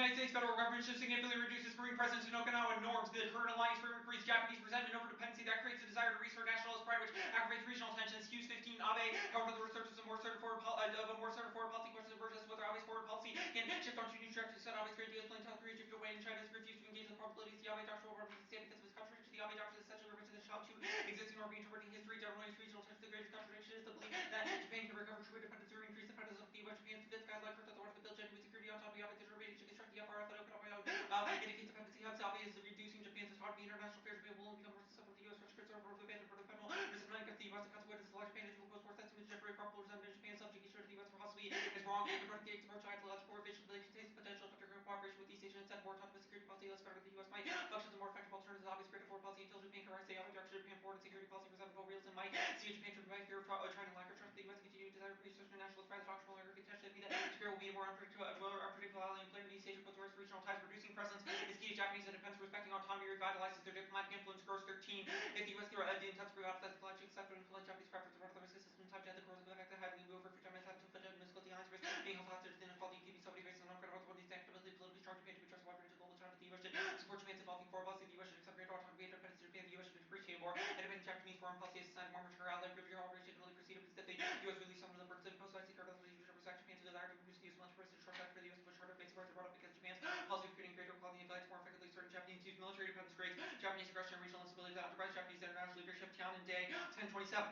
United States federal government should significantly reduce its marine presence in Okinawa norms. The current alliance framework creates Japanese resentment over dependency that creates a desire to restore nationalist pride, which aggravates regional tensions. Hughes 15 Abe, however, the research of a more certain foreign policy question emerges whether Abe's foreign policy can shift on two new tracks. Said Abe's trade deals playing South Korea drifted away, and China has refused to engage in the probabilities. The Abe doctrine will remain stable because of his contradiction. The Abe doctrine is essentially reference to the Shao to existing or reinterpreting history. Generally, regional tensions. The greatest contradiction is the belief that Japan can recover true independence or increase the independence of the U.S. Japan's defense guideline that the one of the build genuine security on top of the Abe remaining to construct the FRF and Okinawa indicates dependency. Hence, Abe is reducing Japan's autonomy. International affairs will become more susceptible to the U.S. French concern for the abandoned for the federal resentment against the U.S. The consequences of Japan is to impose more estimates to generate probable resentment in Japan's subjugation to the U.S. philosophy is wrong. According to the approach to ideological revision, the contains potential for cooperation with East Asia and set more autonomous security policy. Less better the U.S. might function as a more effective alternative to Abe's greater foreign policy until Japan can rise the Abe direction. Japan foreign and security policy resentful realism might see Japan driven by fear of China lack of trust. The U.S. continue to desire to research nationalist pride. The doctrinal error potentially be that Japan will be a more unpredictable ally and player in East Asia, puts worse regional ties. Reducing presence is key to Japanese independence. Respecting autonomy revitalizes their diplomatic influence. Gross 13. If the U.S. can intense privatize the pledge, accept and collect Japanese preference for the system type to the course of the fact that highly over for Japanese had to put in the alliance risk being held hostage to inequality keeping somebody based on non-credible authorities actively politically strong Japan to be trusted wide range of global channel. The U.S. should support Japan's evolving foreign policy. The U.S. should accept greater autonomy and independence to Japan. The U.S. should appreciate more independent Japanese foreign policy as a sign of more mature ally. Review operation really proceeded that the U.S. release some of the burdens imposed by secret authorities which respect Japan's desire to reduce the U.S. military presence. Short for the U.S. push harder makes further brought up because Japan's policy of creating greater equality and alliance more effectively certain Japanese use military dependence creates Japanese aggression and regional instability that undermines Japanese international leadership. Tiananmen Day 1027.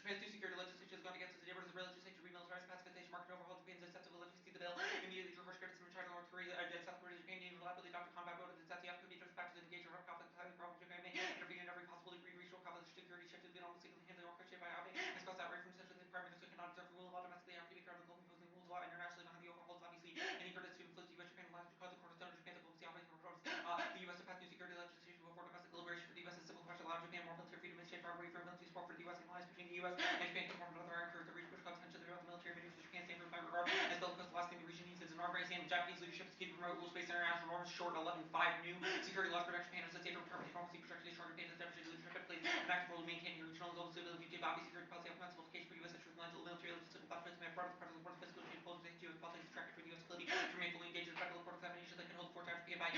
Japan's new security legislation has gone against its neighbors. The legislature to remilitarize pacifization, market overhaul Japan's acceptable legitimacy. The bill immediately drew harsh criticism from China, North Korea, South Korea, Japan gave reliably Dr. Combat voted that the opportunity to factors in engagement of conflict, highly probable Japan may intervene in every possible degree. Regional conflict security shifted been almost single handedly orchestrated by Abe. Has caused outrage from essentially the Prime Minister cannot observe the rule of law domestically after the current global imposing rules of law internationally behind the overhaul is obviously any purpose to inflict U.S. Japan alliance to cause the cornerstone of Japan the diplomacy operating controls. The U.S. to pass new security legislation before domestic liberation for the U.S. is simple question allow Japan more military freedom and exchange for away from military support for the U.S. and alliance between the U.S. and Japan can form another iron curve to reach push contention throughout the military maneuvers of Japan standard by regard as bellicose. The last thing the region needs is an arm race and Japanese leadership is key to promote rules-based international norms. Short 11.5 new security laws protect Japan as a state of permanent diplomacy protection. Short Japan has demonstrated leadership and plays an active role in maintaining regional and global stability. Give Abe security policy of simplification for U.S. interests and military logistical platforms may have brought the part of the foreign physical change politics to U.S. politics attracted for the U.S. ability to remain fully engaged in the federal court examination that can hold 4 times Japan by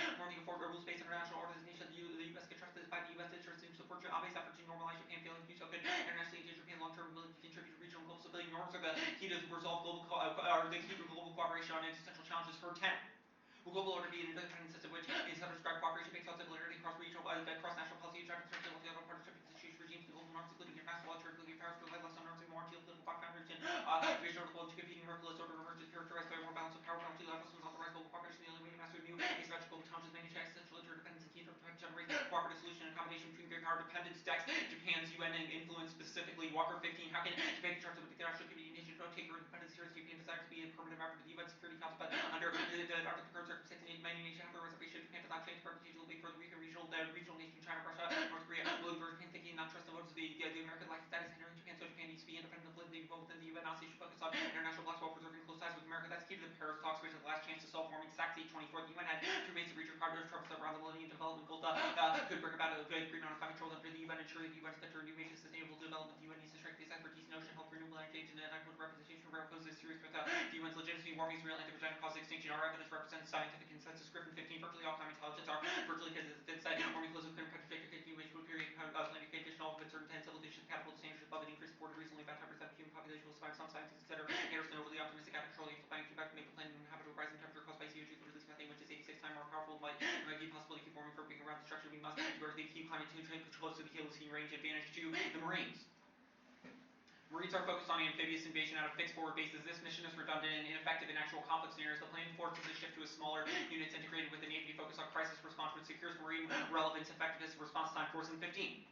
more than a rules-based international organization. The U.S. can trust this by the U.S. interest in support Abe's effort to normalize Japan. Failing to do so could internationally engage Japan long-term ability to contribute to regional and global stability. Norms are the key to resolve global cooperation on existential challenges. For 10. Will global order be an independent system which is described cooperation based on similarity across regional, cross-national policy, objectives, structural, multilateral partnership, institutions, regimes, the global norms, including international law, nuclear powers, rely less on norms and more on geopolitical background region. Division of the world to competing merciless order emerges characterized by a more balance of power, multilateral systems, authorized global cooperation. The only way to master new asymmetric global challenges manage existential interdependence and key to generate cooperative solution and accommodation between great power dependence. Decks Japan's UN influence specifically. Walker 15. How can Japan be trusted with the international community nation don't take her independence seriously? Japan desires to be a permanent member of the UN Security Council, but under the current circumstances, many nations have a reservation. Japan does not change reputation will be for the weaker regional nation China, Russia, North Korea, willing for Japan thinking not trust the votes of the American like status hindering Japan, so Japan needs to be independent politically involved within the UN. Also should focus on international blocks while preserving close ties with America. That's key to the Paris talks, which is the last chance to solve warming. Sachs 824. The UN had 2 major regional partners troubles around the Millennium Development Goal could bring about a good agreement on climate control under the UN, ensuring the UN spectrum new ways of sustainable development. The UN needs to strike this expertise in ocean health, renewable energy, and equitable representation where poses a serious threat to the UN's legitimacy. Warming is real anthropogenic cause extinction. Our evidence represents scientific consensus. Griffin 15. Virtually all climate intelligence are virtually because it's said warming closes clear contradictory continuation with period climatic conditional but certain 10 civilizations compatible to standards above an increase of 4 degrees only about 10% of human population will survive. Some scientists consider Anderson overly optimistic out of control amplifying feedback to make the planet inhabitable. Rising temperature caused by CO2 that release methane, which is 86 times more powerful. It might be possible to keep warming from being around the structure. We must keep climate change close to the Holocene range. Advantage to the Marines. Marines are focused on amphibious invasion out of fixed forward bases. This mission is redundant and ineffective in actual conflict scenarios. The planned force is a shift to a smaller units integrated with the Navy to focus on crisis response, which secures marine relevance, effectiveness, response time. Force in 15.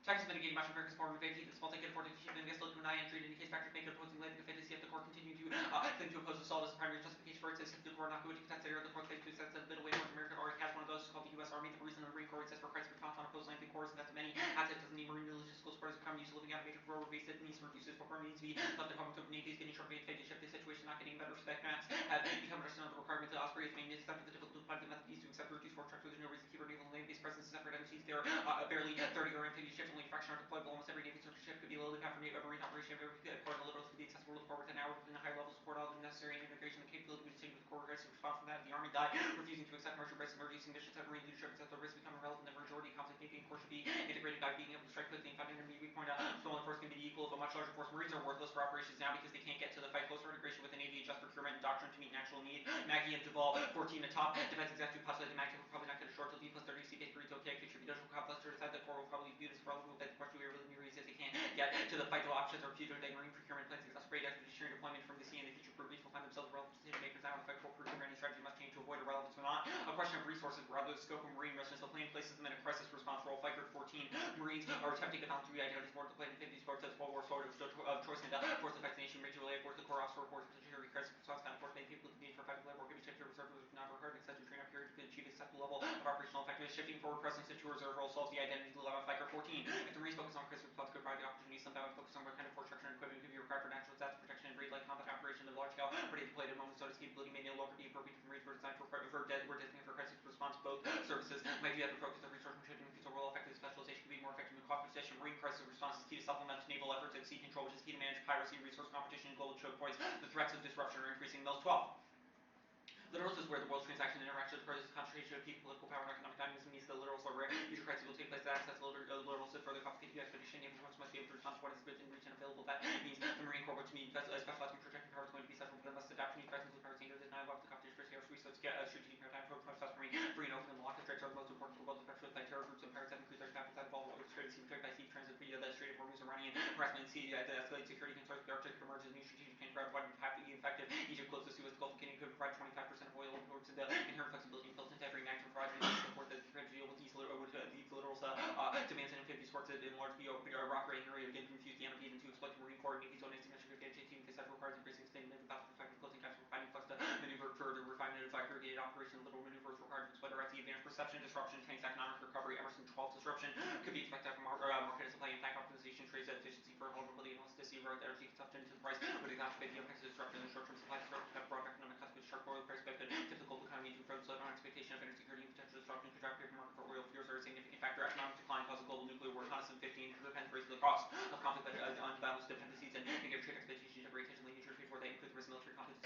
Texas mitigating much of America's foreign invasion. This multi-kid afforded to ship and vessel to an eye entry indicates factors make it opposing later the fantasy of the Corps continue to think to oppose assault as the primary justification for it. Says the Corps not going to contest the area of the Corps face to sense that a bit away North America already has one of those called the U.S. Army. The reason the Marine Corps exists for crisis response on opposed landing corps and that the many assets doesn't need marine logistical support is becoming used to living out of major forward base that needs to reduce its performance needs to be left to public of Navy is getting short range ship. The situation not getting better respect maps have become understood the requirement to Osprey is maintenance after the difficult to find the method to accept reduced force structure. There's no reason to keep our naval and land based presence separate entities. There are barely 30 or amphibious ships, only a fraction are deployable. Almost every Navy surface ship could be lowly powered for marine operation. Every part of the little to be accessible to the forward within an hour within a high level support all the necessary and integration the capability to sync with the core for aggressive response from that of the Army die, refusing to accept merchant risks and reducing missions of marine leadership as the risks become irrelevant. The majority conflict Navy and Corps should be integrated by being able to strike quickly and find an enemy weak point. Smaller force can be equal if a much larger force. Marines are worthless for operations now because they can't get to the fight. Closer integration with the Navy, adjust procurement and doctrine to meet an actual need. Maggie and Duvall, 14 atop. Defense exactly postulated Maggie will probably not get a short till D plus 30 C base burrito okay. Future potential complex to decide the Corps will probably view this relevant, but the question we are really near is if they can't get to the fight. The options are future day marine procurement plans exasperate expeditionary deployment from the sea, and the future British will find themselves relevant decision makers now in the fight for procurement. Any strategy must change to avoid irrelevance or not. A question of resources, rather the scope of marine missions. The plane places them in a crisis response role. Flight Group 14 Marines are attempting to balance three identities aboard the plane. 50 sports as World War sort of choice and force the fights the nation majorly force the Corps officer reports particularly crisis response kind of force many people to need for fighting labor will give each to reserve was not required except to train up period to achieve acceptable level of operational effectiveness. Shifting forward presence into reserve role solves the identity dilemma. Flight Group 14 if the Marines focus on crisis response could provide the opportunity some balance focus on what kind of force structure and equipment could be required for natural disaster protection and breed like combat operation of large scale ready deployed at a moment's notice capability may no longer be appropriate for Marines were designed for designated for crisis response. Both services might be able to focus their resource and increase overall effective specialization could be more effective in the cost position. Marine crisis response is key to supplement naval efforts at sea control, which is key to manage piracy, resource competition, and global choke points. The threats of disruption are increasing. Those 12. Literals is where the world's transaction and interaction occurs. Concentration of people, political power, and economic dynamism means the literals are rare. Future crises will take place that access literals to further complicate the expedition. Naval force must be able to respond to what is goods in reach and available. That means the Marine Corps, which means specialized in projecting power, is going to be central, but it must adapt to new threats, including power changes, and denial of the competition for scarce resources. Strategic maritime approach must Marine free and open, and the lock of straits are the most important for the world, especially with terror groups and pirates have increased their capacity that involve the Strait of Sea, by sea transit via the Strait of Hormuz, Iranian harassment, sea to escalate security concerns. The Arctic emerges new strategic change for what would have to be effective. Egypt close to Suez, the Gulf of Guinea could provide 25% of oil imports, and the inherent flexibility built into every maximum provides the support that can deal with these literals demands and amphibious sports that enlarge the operating area again confuse the enemy even to exploit the Marine Corps Navy's own asymmetric advantage. Team because that requires increasing extended naval battle for fighting closing times for finding flex to maneuver further refinement and aggregated operation. Little maneuvers required to exploit our at the advanced perception disruption tanks economic recovery. Emerson 12 disruption could be expected from market supply and tank optimization trades efficiency for vulnerability and elasticity of energy consumption into the price would exacerbate the impacts of disruption in the short term supply disruption have broad economic consequences sharp oil price but could tip the global economy to further slow down expectation of energy security and potential disruption could drive market for oil fuels are a significant factor. Economic decline cause a global nuclear war. Reconnaissance 15 depends raise the cost of conflict unbalanced dependencies and negative trade expectations generate tension leading to trade war that include the risk of military conflict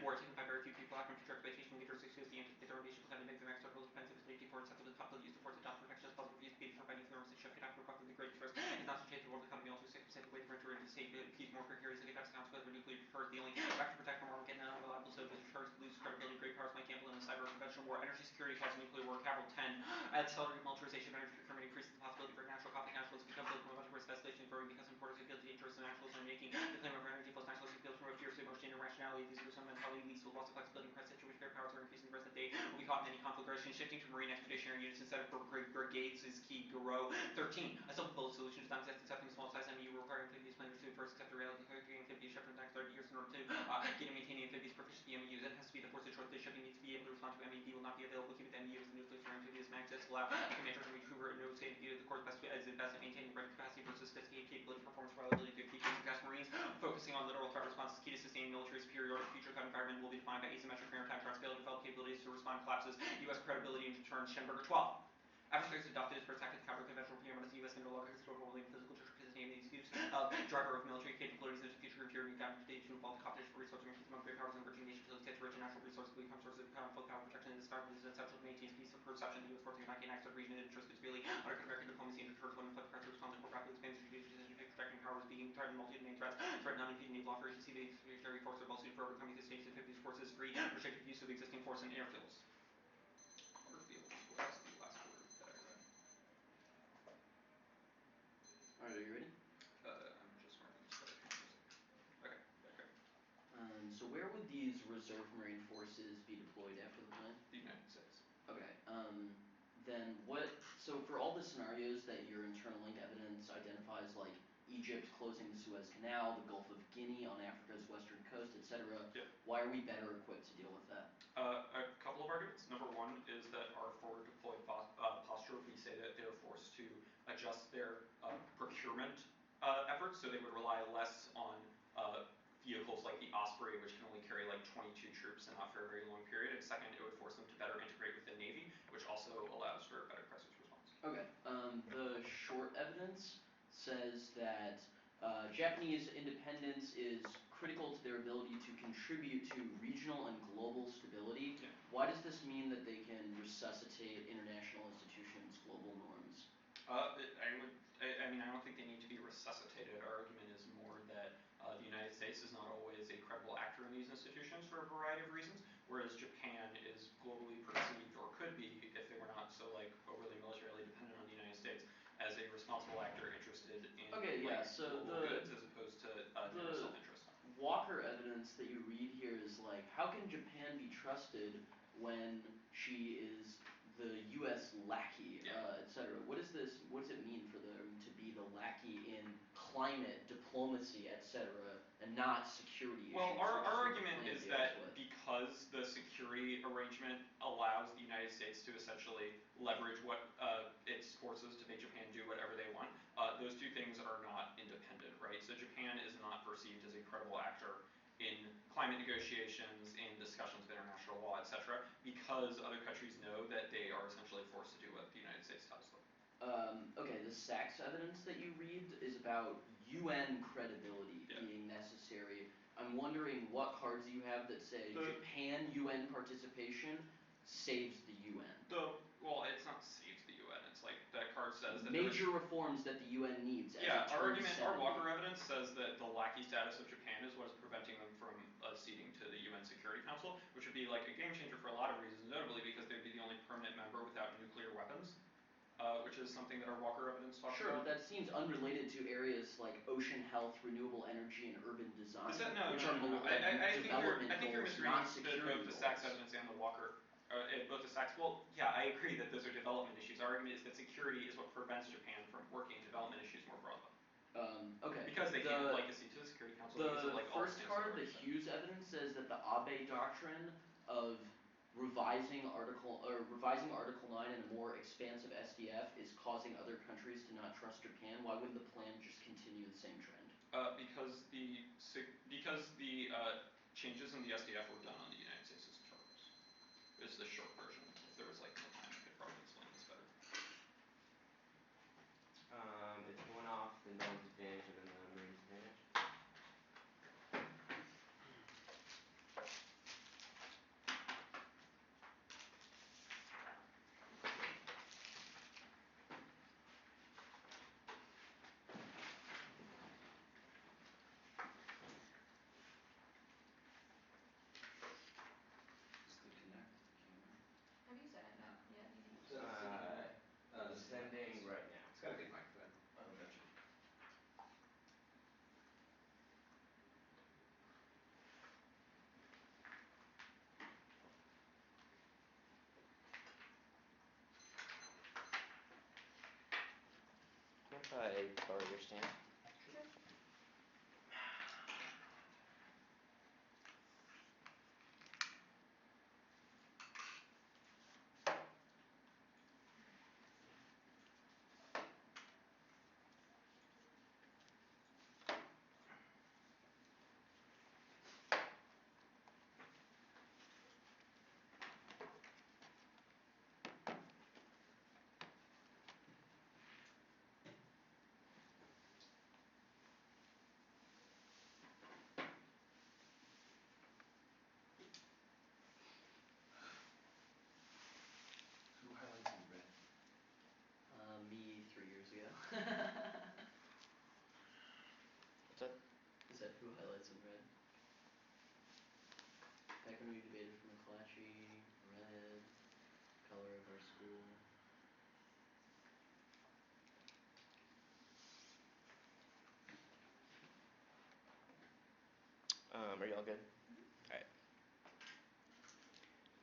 war taken by very few people. After future expectation leaders excuse the anticipate their invasion plan to make the next circle depends if it's safety for acceptable the top of the use of force adopt protection as positive use being for fighting thermals and shift attack for the greatest risk is not to change the world economy also 6% the way to enter into state peace more precarious like effects consequence of nuclear deterrent the only factor to protect from Armageddon and unreliable so that deterrents lose credibility. Great powers might gamble in a cyber conventional war. Energy security causes nuclear war. Capital 10 accelerated militarization of energy procurement increases the possibility for natural conflict. Nationalism becomes a political risk escalation growing because importers appeal to the interests of nationalism and making the claim of energy plus nationalism appeals from a fierce emotion and irrationality. These gruesome mentality leads to a loss of flexibility in crisis situation. Great powers are increasing the present day will be caught in any conflagration. Shifting to marine expeditionary units instead of brigades is key. Garo 13 a simple bullet solution does not exist accepting small size MU requiring amphibious planners to first accept the reality of amphibious shift for the next 30 years in order to get and maintain amphibious proficiency MUs. It has to be the force of choice. The shipping needs to be able to respond to MEP will not be available. Keep it MU as the nucleus for amphibious magnets allow commanders to retriever no state view the course best as it best at maintaining the right capacity versus sophisticated capability performance reliability to keep success. Marines focusing on literal threat response is key to sustaining military superiority. Future threat environment will be defined by asymmetric maritime threats failure to develop capabilities to respond collapses U.S. credibility and deterrence. Schemberger 12 after states adopted as protected counter conventional preeminence, the U.S. can no longer consider overwhelming physical destruction as name the excuse driver of military capabilities into future inferior down to to involve the competition for resources increase among great powers and emerging nations to get rich and natural resources will become sources of conflict power protection and discovery is essential to maintain peace of perception. The U.S. forces cannot gain access to the region and interest is really under American diplomacy and deterrence when inflict pressure response and rapidly expands strategic decision protecting power is being threatened multi-domain threats threaten unimpeded naval operations. See the expeditionary force are well suited for overcoming the states and 50 forces free restricted use of existing force and airfields. Airfields was the last word that I read. Alright, are you ready? I'm just marking this for okay, okay. So where would these reserve marine forces be deployed after the plan? The United States. Okay, then what, so for all the scenarios that your internal link evidence identifies, like Egypt closing the Suez Canal, the Gulf of Guinea on Africa's western coast, etc., yep. Why are we better equipped to deal with that? A couple of arguments. Number one is that our forward deployed posture, we say that they're forced to adjust their procurement efforts, so they would rely less on vehicles like the Osprey, which can only carry like 22 troops and not for a very long period. And second, it would force them to better integrate with the Navy, which also allows for better crisis response. Okay, the short evidence says that Japanese independence is critical to their ability to contribute to regional and global stability. Yeah. Why does this mean that they can resuscitate international institutions, global norms? I mean, I don't think they need to be resuscitated. Our argument is more that the United States is not always a credible actor in these institutions for a variety of reasons, whereas Japan is globally perceived, or could be if they were not so like overly militarily dependent on the United States, as a responsible actor interested in global goods as opposed to narrow self-interest. Walker evidence that you read here is like, how can Japan be trusted when she is the U.S. lackey, etc.? What does it mean for them to be the lackey in climate, diplomacy, etc., and not security issues? Well, our argument is that because the security arrangement allows the United States to essentially leverage its forces to make Japan do whatever they want, those two things are not independent, right? So Japan is not perceived as a credible actor in climate negotiations, in discussions of international law, etc., because other countries know that they are essentially forced to do what the United States tells them. Okay, the Sachs evidence that you read is about UN credibility being necessary. I'm wondering what cards you have that say Japan UN participation saves the UN. Well, it's not saves the UN. It's like that card says that major reforms that the UN needs. Our Walker evidence says that the lackey status of Japan is what is preventing them from ceding to the UN Security Council, which would be like a game changer for a lot of reasons, notably because they'd be the only permanent member without nuclear weapons. Which is something that our Walker evidence talks about. Sure, but that seems unrelated to areas like ocean health, renewable energy, and urban design, which are development goals, not security both the Sachs evidence and the Walker, both the Sachs. Well, yeah, I agree that those are development issues. Our argument is that security is what prevents Japan from working development issues more broadly. Okay. Because they can't legacy to the Security Council. The first card, the Hughes evidence, says that the Abe doctrine of revising Article 9 and a more expansive SDF is causing other countries to not trust Japan. Why wouldn't the plan just continue the same trend? Because the changes in the SDF were done on the United States' terms. Is the short version. If there was like more time, I could probably explain this better. It's one off the Norms advantage and then the Marines advantage. Have you set it up yet? Sending right now. It's got a good mic for that. Oh, gotcha. If I borrow your stand. Sure. Who highlights in red? Me 3 years ago. What's that? Is that who highlights in red? Back when we debated for McClatchy, red, color of our school. Are you all good?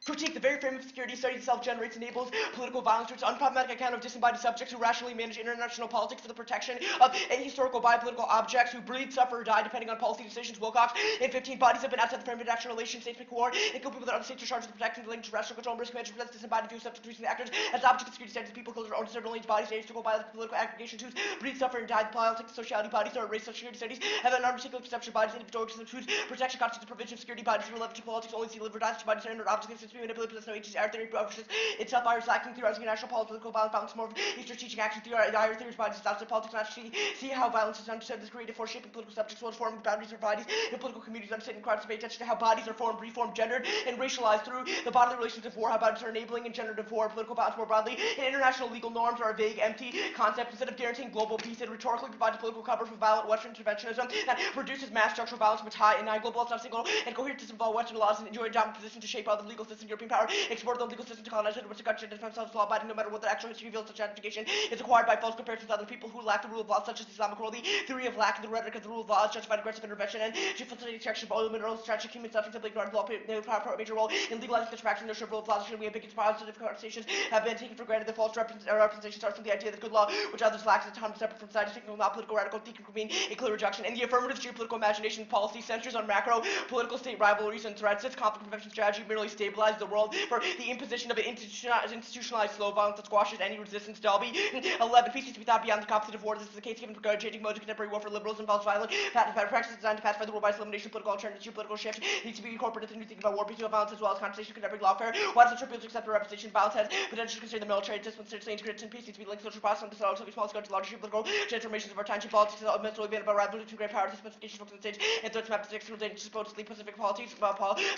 Critique the very frame of security study itself generates enables political violence, which is an unproblematic account of disembodied subjects who rationally manage international politics for the protection of ahistorical biopolitical objects who breed, suffer, or die depending on policy decisions. Wilcox and 15 bodies have been outside the frame of international relations, states make war, and kill people that other states are charged with protecting, delaying terrestrial control and risk management presents disembodied view of subject reason actors as objects of security studies. People killed their own several range bodies, ahistorical biopolitical aggregations whose breed, suffer, and die. The politics, sociality bodies or race security studies have an unarticulate perception of bodies, individual organisms whose protection constitutes the provision of security bodies relevant to politics only see live or die. Such bodies are inert objects of manipulative, no agency, our theory publishes itself, is lacking theorizing national political balance, more of a strategic action theory, higher theories, bodies, styles of politics, not see how violence is understood, this creative force shaping political subjects, will form boundaries of bodies in political communities, understanding crowds to pay attention to how bodies are formed, reformed, gendered, and racialized through the bodily relations of war, how bodies are enabling and generative war, political violence more broadly, and international legal norms are a vague, empty concept instead of guaranteeing global peace. It rhetorically provides political cover for violent Western interventionism that produces mass structural violence which high and non-global, not single and coherent system of all Western laws and enjoy a dominant position to shape other legal systems, European power, export the legal system to colonize it, which the country does themselves law-abiding, no matter what their actual history reveals. Such identification is acquired by false comparisons with other people who lack the rule of law, such as Islamic rule, the theory of lack and the rhetoric of the rule of law is justified aggressive intervention and to facilitate extraction of oil minerals, tragic human suffering, simply ignored the law, power a major role in legalizing such practice. No sure rule of law should be a big positive conversations have been taken for granted. The false representation starts from the idea that good law, which others lack, is autonomous, separate from society, signal not political, radical, thinking can mean a clear rejection. In the affirmative, geopolitical imagination policy centers on macro political state rivalries and threats. Its conflict prevention strategy merely stabilizes the world for the imposition of an institutionalized slow violence that squashes any resistance. Dalby 11. Peace needs to be thought beyond the competitive war. This is the case given for changing modes of contemporary war for liberals involves violent practices designed to pacify the world by elimination of political alternatives. Geopolitical shift needs to be incorporated into new thinking about war, peace, violence, as well as conversation of contemporary lawfare. Why does the tribunals accept the representation of violence has potential to consider the military discipline, seriously integrated in peace needs to be linked to social process and the small scale to larger geopolitical transformations of our time. Politics is ultimately been about revolution, great power, specifications, books, and stage, and threats map to external dangers, supposedly Pacific politics,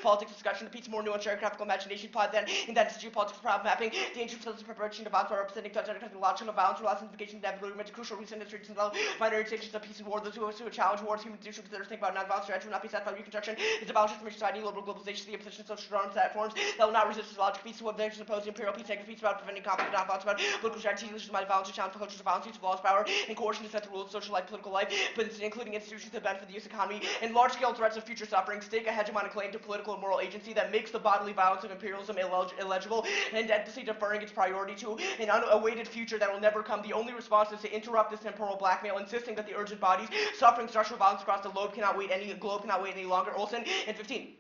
politics discussion, the peace, more nuanced geographical imagination, applied then, in that is geopolitics problem mapping, danger for the preparation of violence by representing logical balance, identification, inevitability, a crucial reason in streets and binary stations of peace and war, those who challenge wars, human institutions, consider think about non-violence strategy will not be satisfied with reconstruction, is about transformation society, global globalization, the imposition of social norms that forms that will not resist this logic, peace, what there's opposed imperial peace, negative peace, about preventing conflict, non-violence, about political strategy, legitimate violence, to challenge the cultures of violence, use of laws, power, and coercion to set the rules of social life, political life, but including institutions that benefit the U.S. economy, and large-scale threats of future suffering, stake a hegemonic claim to political and moral agency that makes the bodily violence of imperialism illegible, and endlessly deferring its priority to an unawaited future that will never come. The only response is to interrupt this temporal blackmail, insisting that the urgent bodies suffering structural violence across the globe cannot wait any longer. Olson and 15.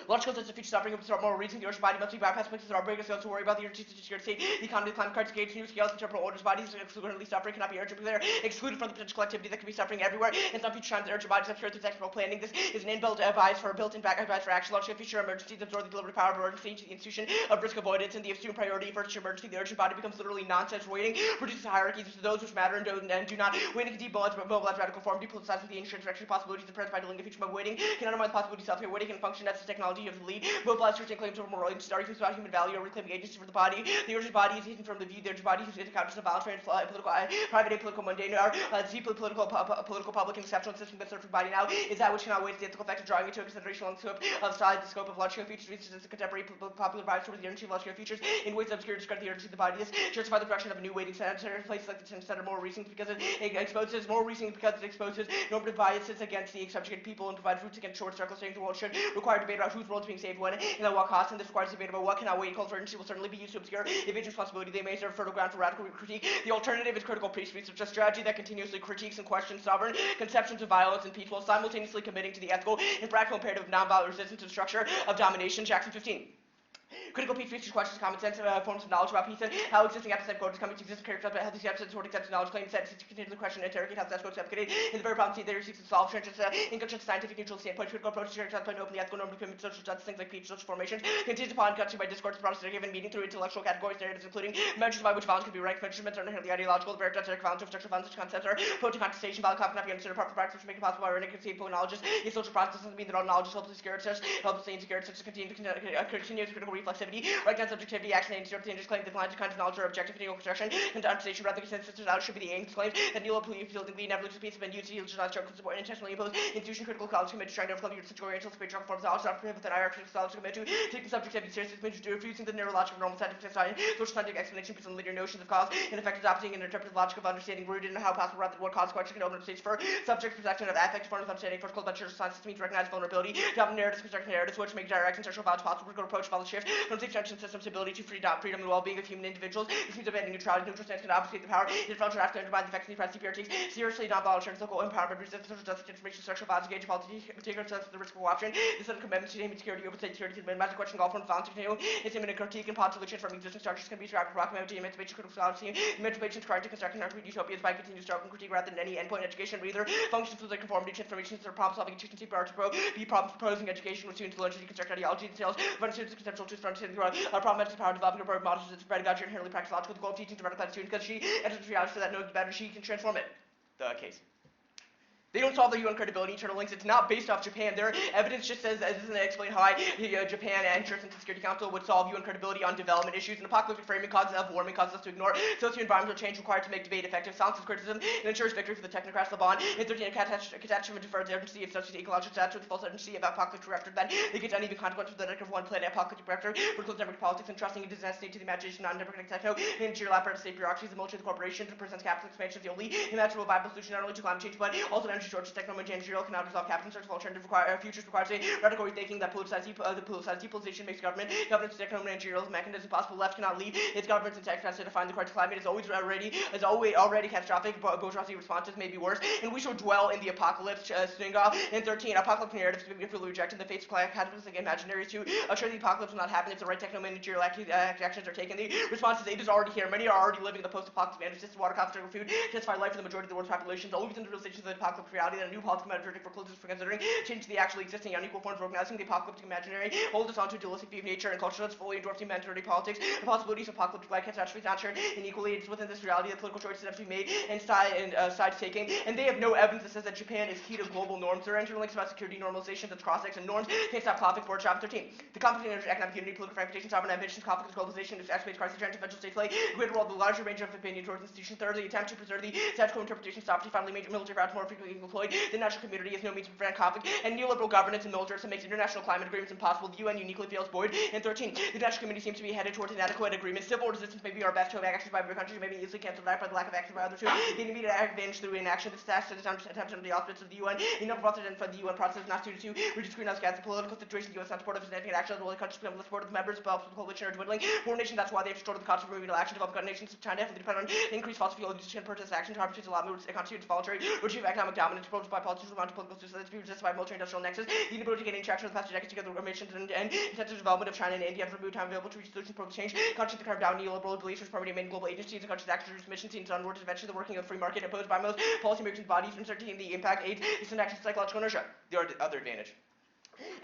Logical sense of future suffering of moral reason, the ocean body must be bypassed places that are bigger scales to worry about the urgency to secure state, the economy, the climate crisis, new scales, and temporal orders, bodies excluded suffering cannot be urgent because they're excluded from the potential collectivity that can be suffering everywhere. In some future times, the urgent bodies obscured through technical planning. This is an inbuilt advice for a built-in back advice for action. Logical future emergencies absorb the deliberative power of emergency to the institution of risk avoidance and the assumed priority for emergency. The urgent body becomes literally nonsense waiting, produces hierarchies to those which matter and do not. Waiting can demobilize radical form, depoliticize with the insurance direction possibilities of present by dealing the future of waiting can undermine the possibility of self-care. Waiting can function as the technology of the lead. Mobilize certain claims over moral agency, arguments about human value, or reclaiming agency for the body. The urgent body is hidden from the view. The urgent body is encounters of violence, political, private, apolitical, mundane, or deeply political, public, and exceptional system that serves the body now is that which cannot wait the ethical effect of drawing into consideration along the scope of size, the scope of logical features, reaches the contemporary popular vibes towards the urgency of logical features in ways that obscure discredit the urgency of the body. This justify the production of a new waiting center in places like the center more reasons because it exposes more reasons because it exposes normative biases against the subjugated people and provides roots against short circle saying the world should require debate about whose world is being saved when and at what cost, and this requires debate about what cannot wait. Cultural urgency will certainly be used to obscure evasion responsibility. They may serve fertile ground for radical critique. The alternative is critical peace research, a strategy that continuously critiques and questions sovereign conceptions of violence and peace while simultaneously committing to the ethical and practical imperative of nonviolent resistance to the structure of domination. Jackson 15. Critical peace research questions common sense forms of knowledge about peace and how existing epistemic codes come into existence, characterized by how these episodes sort accepts knowledge claims that to continue the question and interrogate how such codes advocated in the very problem they seeks to solve trenches in conscious scientific neutral standpoint. Critical approach characterized by an openly ethical normative commitment to social justice, things like peace, social formations, contingent upon country by discourse and process are given meaning through intellectual categories, narratives, including measures by which violence can be ranked. Measurements are inherently ideological. The very direct violence, structural violence, such concepts are potent contestation. Violent conflict cannot be understood apart from practice, which make it possible by inaccuracy of knowledge. The social process doesn't mean that all knowledge is hopelessly secured, hopelessly insecure, such as continuous critical reflexivity, recognize subjectivity, action, and dangerous claim that lines of kinds of knowledge are objective and construction, and understation rather than consensus knowledge should be the aim. Claims that neo-politically inevitably peace have been used to utilize structural support and intentionally impose institution critical college committed to trying to overcome your such oriental spiritual forms of knowledge, not prohibit that hierarchical college committed to taking subjectivity seriously, committed to refusing the neurological normal scientific society, social scientific explanation based on linear notions of cause, and effect adopting an interpretive logic of understanding rooted in how possible rather than what cause question can open up stage for subject perception of affective forms of understanding, first called by church science to mean to recognize vulnerability, adopt narratives, construct narratives which make direct and social violence possible, critical approach, violence shift from the extension system's ability to freedom and well-being of human individuals. This means abandoning neutrality. Neutral stance can obfuscate the power. It functions after undermine the effects of the press CPR takes seriously non-violent terms, local empowerment, resistance, social justice, information, structural violence, engage in politics, particular sense of the risk of co-option. This is a commitment to human security, open state security, to minimize the question of all forms of violence, to continue its imminent critique and positive solutions from existing structures can be described as proclamation, emancipation, critical scholarship, emancipation to correct and construct and utopias by continuous struggle and critique rather than any endpoint education, but either functions with the conformity, transformations, or problem solving, efficiency, power to grow, be problem proposing education with students to learn to deconstruct ideology and sales, run students to conceptual truth frontier, problematic power developing her models to spread God inherently practical with the goal of teaching to radicalize students because she enters reality so that knows better she can transform it. The case. They don't solve the UN credibility internal links. It's not based off Japan. Their evidence just says, as doesn't explain how Japan entrance into Security Council would solve UN credibility on development issues. And apocalyptic framing causes of warming causes us to ignore socio-environmental change required to make debate effective. Silences criticism and ensures victory for the technocrats. Laban in 13 catastrophe defers the urgency of substitute ecological status with the false urgency of apocalyptic reactor. Then they get uneven consequences for the negative one planet apocalyptic reactor. For close democratic politics and trusting into destiny to the imagination, non-democratic techno, and sheer apparatus state bureaucracies, the military, the corporations, and presents capital expansion is the only imaginable viable solution not only to climate change but also to energy shortage, techno, cannot resolve capital search for alternative futures requires a radical rethinking that politicized depolarization makes governance techno managerial mechanism possible. Left cannot leave its governments and tech to define the correct climate is already catastrophic. Bourgeoisie responses may be worse, and we shall dwell in the apocalypse. In 13, apocalyptic narratives may be fully rejected in the face of cataclysmic imaginaries to assure the apocalypse will not happen if the right techno managerial actions are taken. The response is it is already here. Many are already living in the post-apocalyptic manner. System, water, conflict, food, testify life for the majority of the world's population. Only within the realization of the apocalyptic reality that a new political metaphoric forecloses for considering change to the actually existing unequal forms of organizing. The apocalyptic imaginary holds us onto a dualistic view of nature and culture that's fully endorphed humanitarian politics. The possibilities of apocalyptic life catastrophe not shared and equally it is within this reality that political choices have to be made and sides taking. And they have no evidence that says that Japan is key to global norms. There are interlinks about security, normalization, that's cross-sex and norms. Can't stop conflict for chapter 13. The conflict in economic unity, political fragmentation, sovereign ambitions, conflict with globalization, space crisis, intervention, state play, greater role, the larger range of opinion towards institutions. Thirdly, attempt to preserve the statutory interpretation, sovereignty, finally, major military powers more frequently employed. The national community is no means to prevent conflict, and neoliberal governance and militarism makes international climate agreements impossible. The UN uniquely feels void. And 13, the national community seems to be headed towards inadequate agreement. Civil resistance may be our best hope. Actions by every country may be easily cancelled out by the lack of action by others who gain immediate advantage through inaction. This task is attempted under the auspices of the UN. A number of authors identify the UN process is not suited to reduce greenhouse gas. The political situation, the UN is not supportive of significant action. The world countries become less supportive of members, but the coalition are dwindling. Poor nations, that's why they've distorted the concept of remedial action. Developed nations, China heavily depend on increased fossil fuel use and purchase action to opportunities a lot more constitutes voluntary or achieve economic dominance proposed by politicians who want to political suicide to be resisted by military industrial nexus. The inability to gain traction of the past 2 decades together with emissions and intensive development of China and India have removed time available to reach solutions for change. Countries that carve down neoliberal beliefs which permanent main global agencies and countries that reduce emissions seems onward eventually the working of free market imposed by most policymakers bodies uncertainty in the impact aids is an action psychological inertia. The other advantage.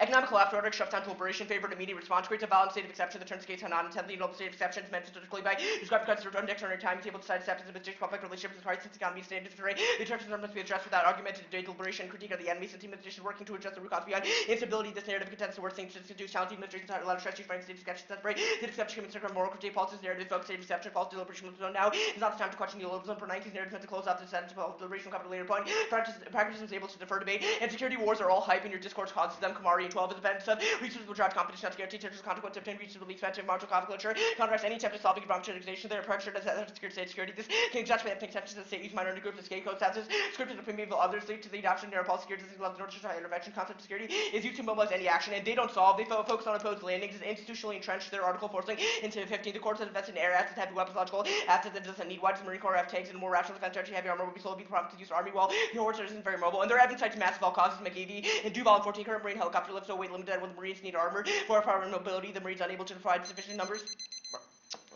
Economic collapse rhetoric shuts down deliberation, favored immediate response, creates a violent state of exception that turns the case on intently noble state of exception, meant statistically by described cuts to extraordinary time, is able to decide acceptance of its public relationships with rights, since economy is indifferent. The terms must be addressed without argumentative deliberation, critique of the enemy, since administration working to adjust the root cause beyond instability. This narrative contends the worst things to seduce challenge administration's a lot of strategy, finding state sketches separate, state exception, human moral critique, politics, narrative, focus, state of exception, false deliberation. So now is not the time to question neoliberalism. For 19th narrative meant to close out the sentence of deliberation, come to a later point. Pragmatism is able to defer debate, and security wars are all hype, and your discourse causes them. Kamari and 12 is the of research will drive competition not to guarantee terms of consequence to obtain reasonably expensive marginal conflict culture counteract any attempt at solving environmental organization. There are pressure to secure state security. This can exacerbate ethnic tensions in the state use minority groups and scapegoat statuses. Scripted of primeval others lead to the adoption of narrow policy security systems in order to try intervention. Concept of security is used to mobilize any action, and they don't solve. They focus on opposed landings and institutionally entrenched their article forcing into 15. The courts that invest in air assets, heavy weapons, logical assets that doesn't need. Why does the Marine Corps have tanks and a more rational defense strategy? Heavy armor would be slowly be the profit to use army while the horse isn't very mobile. And their evidence cites massive all causes. McAvey and Duval in 14 current Marine helicopter lift so weight limited when the Marines need armor for power and mobility. The Marines unable to provide sufficient numbers.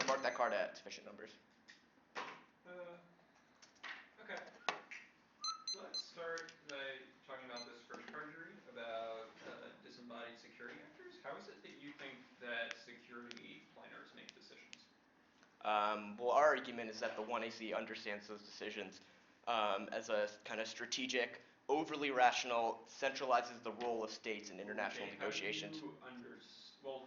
Mark that card at sufficient numbers. Okay. Let's start by talking about this first card you read about disembodied security actors. How is it that you think that security planners make decisions? Well, our argument is that the 1AC understands those decisions as a kind of strategic, overly rational, centralizes the role of states in international negotiations. Well,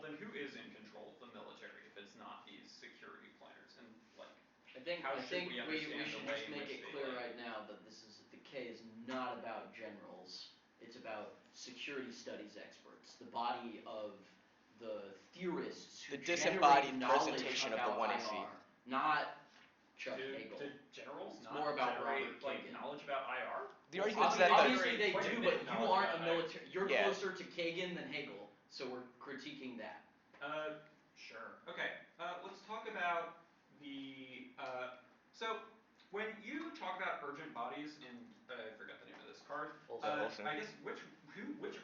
then who is in control of the military if it's not these security planners? And like, I think we should understand just make it clear right now that the K is not about generals. It's about security studies experts, the body of the theorists who the disembodied generate presentation of knowledge the 1AC. IR, not Chuck Hagel. Do generals It's not more about generate Robert Kagan. knowledge about IR? The argument is that obviously they do, but you aren't a military. military. You're closer to Kagan than Hagel, so we're critiquing that. Sure. Okay. Let's talk about the. So when you talk about urgent bodies in, I forgot the name of this card. I guess which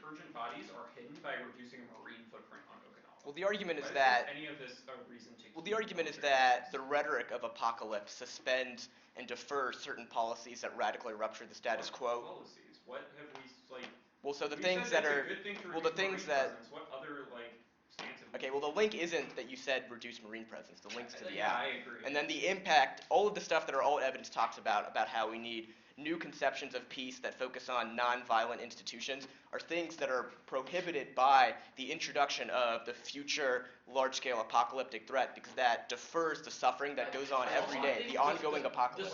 urgent bodies are hidden by reducing a marine footprint on Okinawa? Well, the argument is Why that. Any of this a reason to? Well, the argument is that the rhetoric of apocalypse suspends and defers certain policies that radically rupture the status quo. Policies. What have we like? Well, so the we things said that it's are. A good thing to Well, the things that. presence. What other like stance have Okay, well, the link isn't that you said reduce marine presence. The link's to the Yeah, app. I agree. And then the impact, all of the stuff that our alt evidence talks about how we need new conceptions of peace that focus on nonviolent institutions, are things that are prohibited by the introduction of the future large-scale apocalyptic threat, because that defers the suffering that goes on every day, the ongoing apocalypse.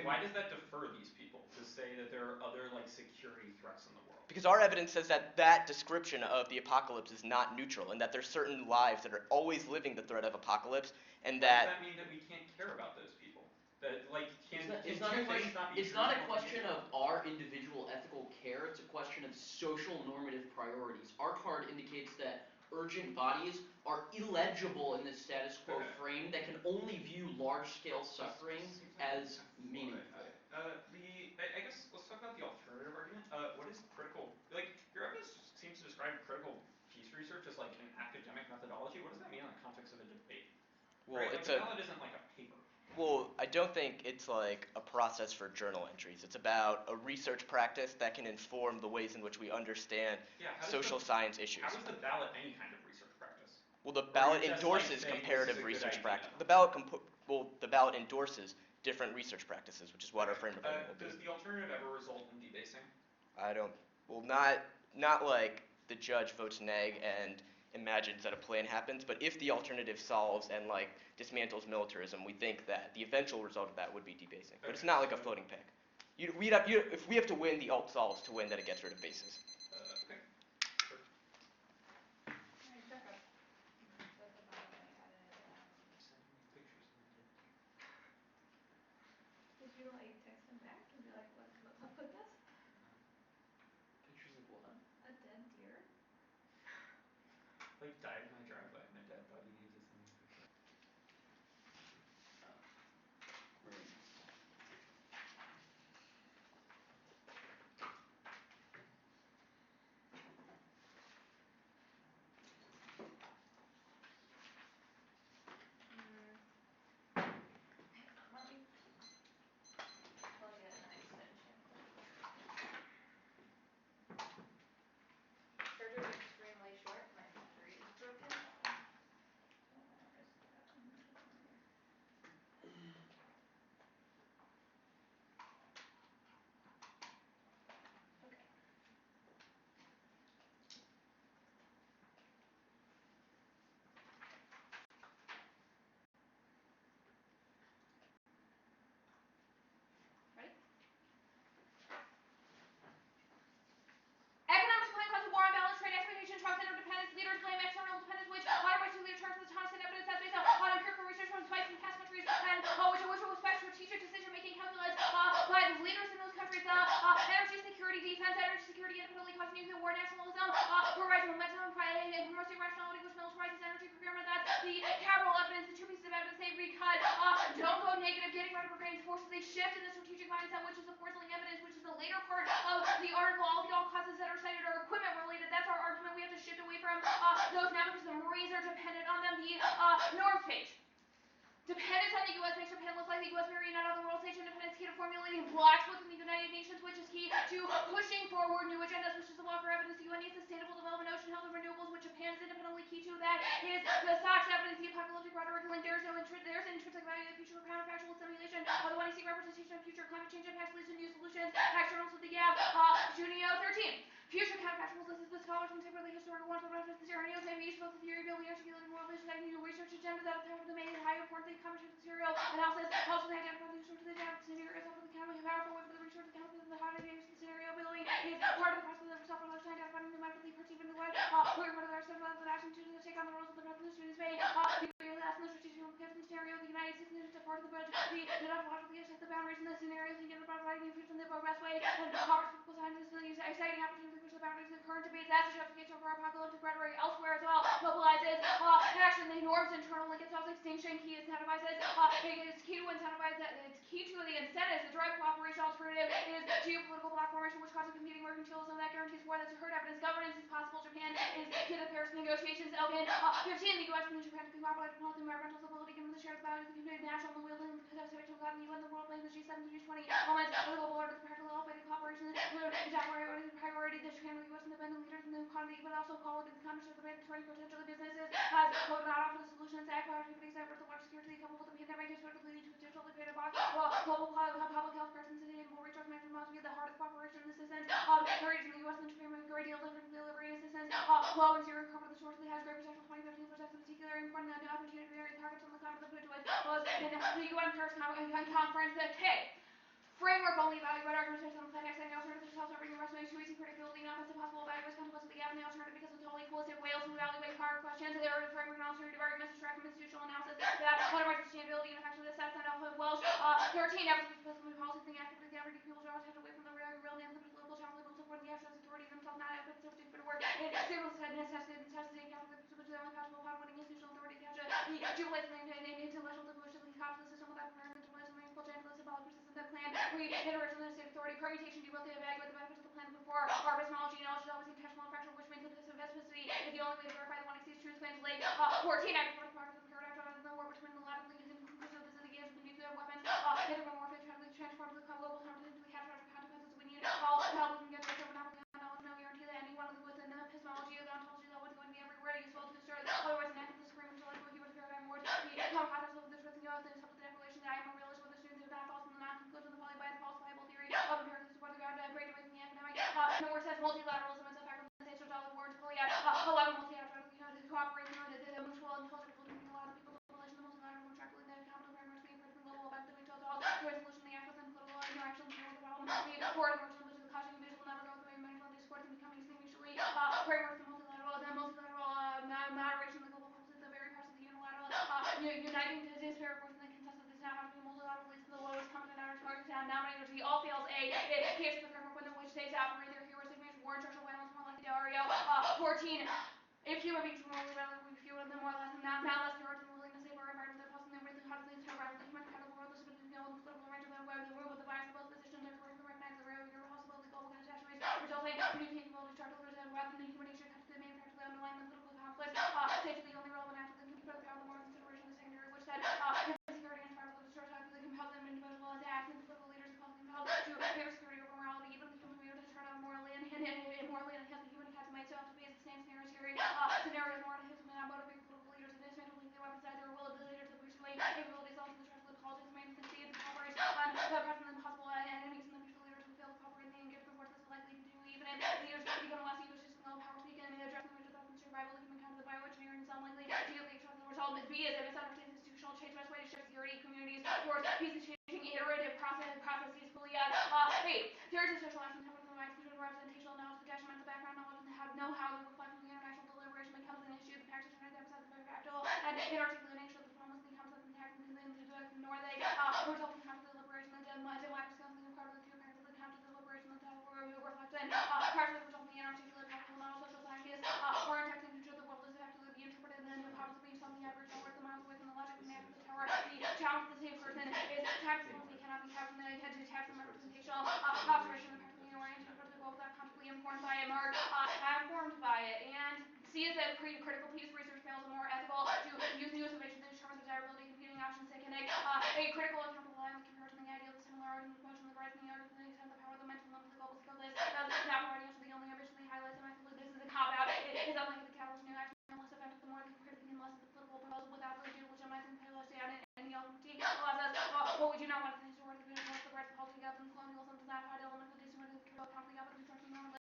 Why does that defer these people to say that there are other like security threats in the world? Because our evidence says that that description of the apocalypse is not neutral, and that there's certain lives that are always living the threat of apocalypse, and Does that that mean that we can't care about those people? That like It's not a question of our individual ethical care, it's a question of social normative priorities. Our card indicates that urgent bodies are illegible in this status quo frame that can only view large-scale suffering as meaningful. I guess let's talk about the alternative argument. What is critical? Like, your evidence seems to describe critical peace research as like an academic methodology. What does that mean in the context of a debate? Well, right? Like, a ballot isn't like a paper. Well, I don't think it's like a process for journal entries. It's about a research practice that can inform the ways in which we understand social science issues. How is the ballot any kind of research practice? Well, the ballot endorses comparative research practice. The ballot endorses different research practices, which is what our frame of reference will be. Does the alternative ever result in debasing? Not like the judge votes neg and imagines that a plan happens, but if the alternative solves and like dismantles militarism, we think that the eventual result of that would be debasing. But it's not like a floating peg. If we have to win the alt solves to win, that it gets rid of bases. Okay. Sure. Sending me pictures of my dead deer. Did you like text him back and be like, what put this? Pictures of what? A dead deer? Like died in my driveway and a dead body needs to send me a picture. Marines. Hang on, let me plug in an extension quick. Charger is extremely short, my battery is broken. Don't wanna risk that. I'm gonna put it in here. Okay. Ready? Economics plan causes war, unbalanced trade expectations, trust interdependence, leaders blame external dependence, which automates nuclear terms with constant evidence that's based on empirical research from spice in past countries, and which respects strategic decision making calculus by the leaders in those countries. Energy security, defense, energy security independently causing nuclear war, nationalism, provides momentum and promoting rationality, which militarizes energy procurement. That's the capital evidence, the two pieces of evidence they recut. Don't go negative, getting rid of Ukraine's forces. They shift in the strategic mindset, which is the forcing evidence, which is the later part of the article. All causes that are cited are equipment related. That's our argument. We have to shift away from those now because the Marines are dependent on them. The North page. Dependence on the U.S. makes Japan look like the U.S. marine out on the world stage. Independence key to formulating blocks within the United Nations, which is key to pushing forward new agendas, which is the law for evidence. The UN needs sustainable development, ocean health, and renewables, which Japan is independently key to. That is the SOX evidence, the apocalyptic rhetoric, link. There's intrinsic value of the future counterfactual simulation. The one you see representation of future climate change impacts leads to new solutions. Externals of the gap. Junio 13. Future counterfactuals. This is the scholars from typically historical ones, but reference the scenarios. They use both the theory of building articulated world vision and new research agenda that have the main high important thing commentary material analysis. Also, they identify the research of the data scenarios of the county powerful way for the research account of the how to use the scenario building is part of the process of self-reliance identifying the method, the perceiving the way. We're part of our stuff about the action to take on the roles of the revolution is made. The last in the strategic implications of the scenario, the United States is a part of the budget. The not logically assess the boundaries in the scenario, thinking about writing the future in the best way, and Congress people scientists use exciting opportunity to push the boundaries of the current debates. That's the justification for apocalyptic rhetoric elsewhere as well. Mobilizes action, the norms internal link itself extinction, key incentivizes, it's key to incentivize that it's key to the incentives, the drive cooperation alternative is geopolitical bloc formation, which causes competing mercantilism that guarantees war. That's herd evidence. Governance is possible. Japan is to the Paris negotiations. Elgin 15. The U.S. and Japan to cooperate with environmental stability given the shared earth values, the national, the will, and the conservation of God, and the UN, the world, playing the G7 to G20 moments of the global order, the practical elevated cooperation, the priority, the China, the US independent leaders in the economy, but also call against the countries of the trade potential of businesses as code not offer the solutions that productivity, cyber, the water security, coupled with the pandemic, is leading to potential to create a box, global public health crisis, and sustainable resource management must be the hardest cooperation and assistance the region, the US and Japan with great deal of delivery assistance, low and zero cover the source that has great potential 2013 possess in particular important the opportunity to vary targets on the climate of the food was in the UN Paris conference that framework only evaluate arguments based on the text and the alternative self-serving and resume to easy predictability and offensive possible evaluate consequences of the gap and the alternative because it's totally equalistic whales who evaluate prior questions and there are framework and alternative arguments to track institutional analysis that undermines sustainability and effectively assess and alpha Welsh 13 evidence specifically policy thing actively the average people are always away from the real name of the political challenge and support the actual authorities themselves not adequate to fit work it signals that necessity account for the only possible upon winning institutional authority to the jubilates and intellectual devotion to the cops of the system without preparing to listen and culture and the symbolic persistence of the plan reiterate on the state authority permutation do both evaluate the benefits of the plan before our epistemology knowledge is always intentional and factual which means that this specificity is the only way to verify the one exceeds truth claims late 14 I prefer the part of the paradigm rather than the war which means the logically is inconclusive this is the games of the nuclear weapons anthropomorphic transform to the global harm into the catastrophic consequences we need all the help we can get to serve monopoly on knowledge no guarantee that anyone within the epistemology of the ontology that would going to be everywhere useful to serve otherwise an act of the supreme intellectual human paradigm would be come context of this with the declaration that I am a realist with the students who are not false in the non-conclusion the poly by the false viable theory of empirical support the ground great away from the academic no word says multilateralism is a fact of the state of all the words fully at 11 multilateral to cooperate the mutual intelligible between a lot of people the relation the multilateral attractively the capital frameworks being critical global about doing to all the resolution the actual and political interaction deal with the problem the forward emergence of the caution individual never go through medical discourse and becoming mutually frameworks the multilateral moderation the global policy the very parts of the unilateral uniting to this paragraph and the consensus is now how to be multilateral leads to the lowest common denominator to be all fails a case of the framework when the which states operate their heuristic major war structural violence more like Dario 14 if human beings were only rather we fewer than more or less and not less heroic and willing to save our environment they're possible everything how to please terrorize the human kind of world this would know the political range of the web the world with the bias of both positions therefore to recognize the real irreversible global catastrophes resulting in the capability to start to and rather than the human nature comes to the main practically underlying the political conflict states the only relevant act of the put beyond the more consideration of the secondary which said security and survival of the source actually compelled them individual as acts and political leaders compelled to favor security over morality even the human being to turn out morally and immorally and has the human cat might self to face the same scenarios more to his not motivate political leaders to dismantle nuclear weapons that their will of the leaders to pursue capabilities also the trust of the politics may concede the cooperation on the present and possible enemies and the mutual leaders who fail to cooperate and they engage the force that's likely to do even if leaders become less egotistical and power speak and addressing the threats and survival of humankind the bioengineering is unlikely to yield the expected result must be as if it's understands institutional change best way to shift security communities towards peace and changing iterative processes fully at 8 there is a social action coming from the right to representational knowledge the detriment the background knowledge and the know-how the reflection of the international deliberation becomes an issue the practice and emphasize the factual and inarticulate nature of the problems the concept and tax and nor they resulting counter deliberation the democratic skills and requirement to practically counter deliberation the reflection partially resulting in inarticulate practical knowledge social scientists or intacting into the world is effectively be interpreted and then possibly something average nowhere the miles away from the logic and the the tower the challenge of the same person is time supposedly cannot be couched in the intent to text and representational observation of practically oriented but the goal without consciously informed by it mark informed by it and C is that critical piece research fails a more ethical to use new observation to determine the desirability of competing options that connect a critical account of the line comparison the idea of the similarity and the motion of the rising the argument the extent the power of the mental limit of the global skill list not providing us with the only ambitiously highlights and actively this is a cop out it is unlike the catalyst new action and less effective the more the critically and less of the political proposal without the legitimate legitimizing the payload down and the ultimate allows us what we do not want to historically once the rights of politics of and colonialism does not hide element of this when it is about conflict of the construction normally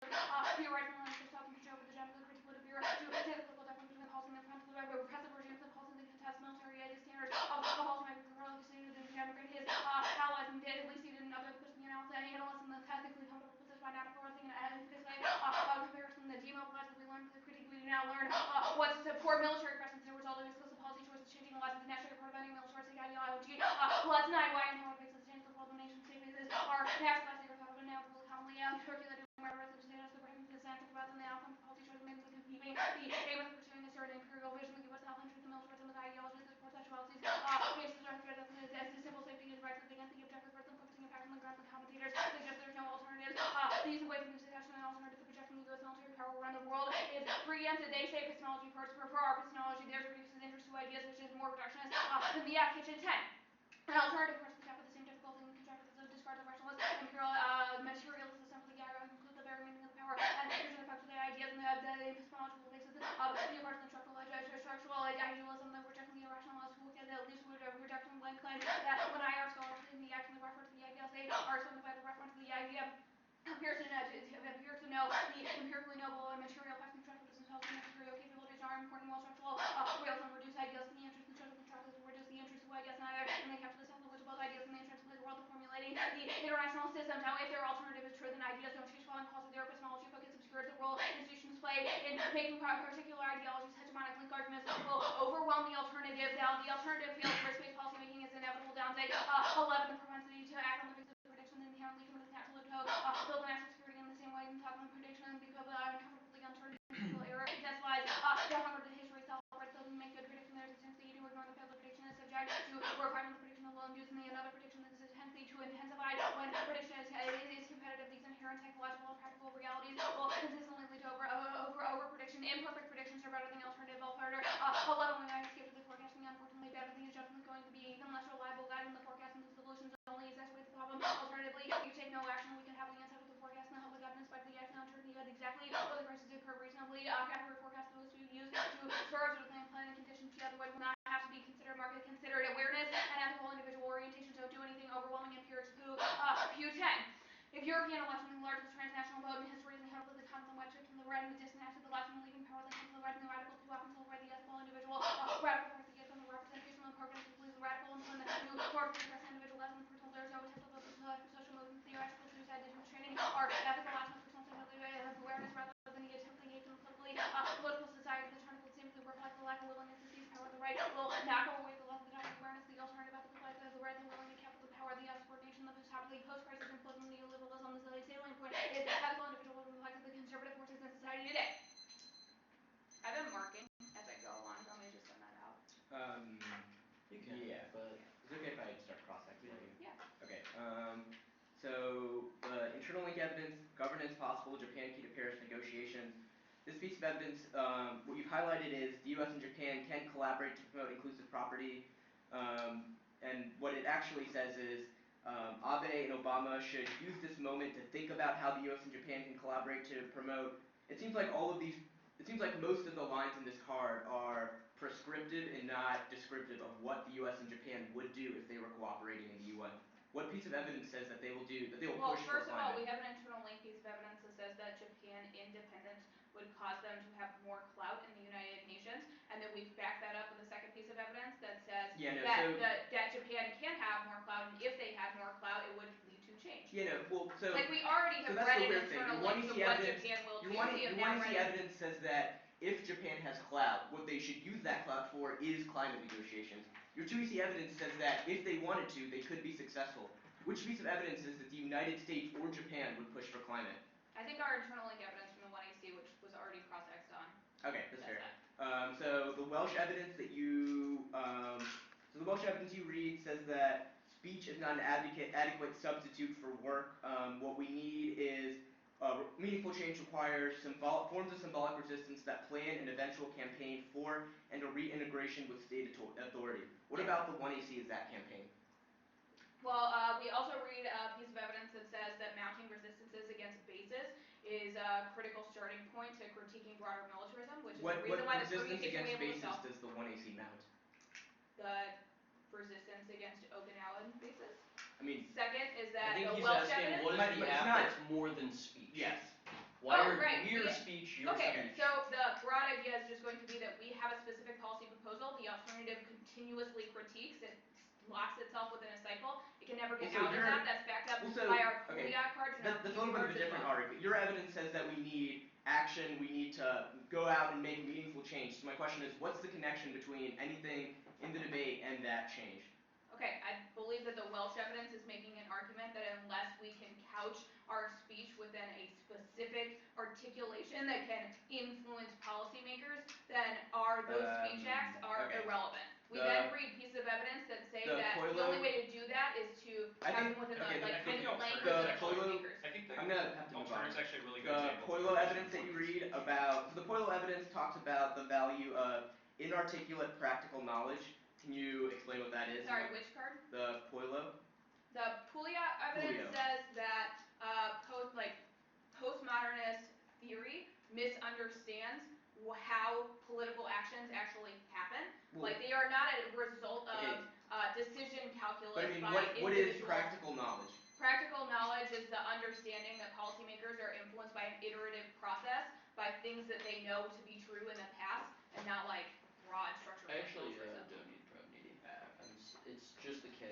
your rights and lines of self and control over the gender the critical of your to say the political difference between the policy and the offensive repressive regimes and policy that contest military standards of also might be correlated stated in gender his allies and at least he didn't other push the analyst in the technically comfortable position by not forcing and this way comparison the demobilized we learned the critique we now learn what's the poor military presence the result of exclusive policy choices changing the lives of the necessary preventing military ideology let's not why and how it makes the change the world the nation state bases are next class they are now commonly circulated where residents status the brain the scientific rather than the outcome of policy choices mainly competing the aim of pursuing a certain imperial vision the US health interest the militarism of ideology the support sexualities basis are threat as the simple safety is rights against the objective for them focusing impact on the ground the commentators suggest there's no alternatives the use of ways of discussion and alternative to projecting the US military power around the world is preempted they say epistemology for our epistemology theirs produces interest to ideas which is more reductionist than the kitchen 10. An alternative course could tackle the same difficulty and contract with the discard of rationalist imperial materialist system for the guy who include the very meaning of the power and vision effect of the ideas and the epistemological basis of the apart from the structural idealism, the rejecting the irrationalist who can at least rejecting blank claim that when I are scholars in the action the reference to the ideals they are something by the reference to the idea appears to know the empirically noble and material facts and structures themselves and material capabilities are important while structural realism reduce ideas to the interest and structural contrasts reduce the interest of ideas neither and they capture the sense in which both ideas and the interest play the role of formulating the international systems. Now if their alternative is true then ideas don't change following calls of their epistemology but gets obscured the role institutions play in making particular ideologies hegemonic link arguments will overwhelm the alternative. Now the alternative fails risk-based policy making is inevitable downside 11 the propensity to act on the basis of prediction inherently human is natural to build national security in the same way and talk on prediction and because uncomfortably uncertain people error intensifies the hunger to history celebrates those who make good prediction there's a tendency to ignore the failed prediction is subject to refinement the prediction will induce and the another prediction is a tendency to intensify when prediction is competitive these inherent technological and practical realities will consistently lead to over prediction imperfect predictions are better than the alternative alternator 11 when I escape to the forecasting unfortunately bad thing is definitely going to be even less reliable guide in the forecasting the solutions only exacerbate the problem alternatively you take no action we can have the answer to the forecast and the public evidence by the action uncertainty of exactly what the crisis occur reasonably accurate forecast was to use to storage of the planning conditions the other way will not have to be considered market considered awareness and ethical individual orientation don't do anything overwhelming empirics Pew 10 if European election the largest transnational vote in history is the head of the continent white shift from the red and the distant after the left and leaving power the hand to the right and the radical too often celebrate the ethical individual radical force the from the representation of the programs to please the radical and the new towards the progressive individual as in the personal there is no attempt of the social movement theoretical suicide and training are ethical aspects for something of awareness rather than the attempt to engage in political society the turn will simply reflect the lack of willingness to seize power the right will not go away the left the awareness the alternative ethical life the right the willing to capture the power the subordination of the topically post-crisis implosion neoliberalism the salient point is ethical individual reflects the conservative forces in society today. I've been marking as I go along. Do you want me to just send that out? You can, Yeah. but Is it okay if I start cross-explaining? Yeah. Okay. So internal link evidence, governance possible, Japan key to Paris negotiations. This piece of evidence, what you've highlighted is the U.S. and Japan can collaborate to promote inclusive property, and what it actually says is Abe and Obama should use this moment to think about how the U.S. and Japan can collaborate to promote. It seems like most of the lines in this card are prescriptive and not descriptive of what the U.S. and Japan would do if they were cooperating in the UN. What piece of evidence says that they will do, that they will Well, push for first of all, we climate? have an internal link piece of evidence that says that Japan independence would cause them to have more clout in the United Nations, and then we've backed that up with a second piece of evidence that says that Japan can have more clout, and if they had more clout, it would lead to change. Yeah, no, well, so like we already have that's read the an weird thing. internal You're link wanting to to see what evidence. Japan will do. You're wanting to see evidence says that if Japan has clout, what they should use that clout for is climate negotiations. Your 2EC evidence says that if they wanted to, they could be successful. Which piece of evidence is that the United States or Japan would push for climate? I think our internal link evidence from the 1AC, which was already cross-exed on. Okay, that's fair. So the Welsh evidence that you read says that speech is not an adequate substitute for work. What we need is meaningful change requires forms of symbolic resistance that plan an eventual campaign for and a reintegration with state authority. What about the 1AC is that campaign? Well, we also read a piece of evidence that says that mounting resistances against bases is a critical starting point to critiquing broader militarism, which is the reason why the resistance Korean against bases itself. does the 1AC mount? The resistance against Okinawan bases. I mean, second is that I think the he's Welsh asking evidence. what is the app that's more than speech? Yes. Why Oh, are right. we are speech, your Okay, speech? so the broad idea is just going to be that we have a specific policy proposal. The alternative continuously critiques. It locks itself within a cycle. It can never get out of that. That's backed up by our Pouliot cards and our That's a little bit of a different argument. Your evidence says that we need action, we need to go out and make meaningful change. So my question is, what's the connection between anything in the debate and that change? Okay, I believe that the Welsh evidence is making an argument that unless we can couch our speech within a specific articulation that can influence policymakers, then those speech acts are irrelevant. We then read pieces of evidence that say that the only way to do that is to have them within the kind of language of policymakers. I think the I'm gonna have to move on. alternative's actually a really good The example. Poilo evidence that you read about, so the Poilo evidence talks about the value of inarticulate practical knowledge. Can you explain what is? Sorry, which card? The Puello? The Pouliot evidence Pulio. says that postmodernist theory misunderstands how political actions actually happen. Well, Like they are not a result okay, of decision calculus but I mean, by what is individuals. practical knowledge? Practical knowledge is the understanding that policymakers are influenced by an iterative process, by things that they know to be true in the past, and not like broad structural I actually militarism. don't need prep needy. It's just the K.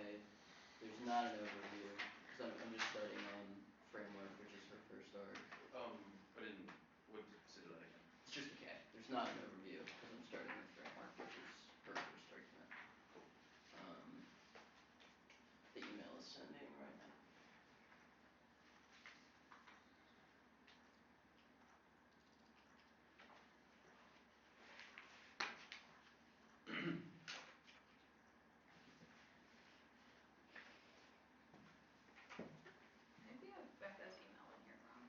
There's not an overview because I'm just starting on framework, which is her first arc. I didn't. What? Say that again. It's just the K. There's not an overview because I'm starting with framework, which is her first argument. The email is sending right now. Maybe I have Becca's email in here wrong.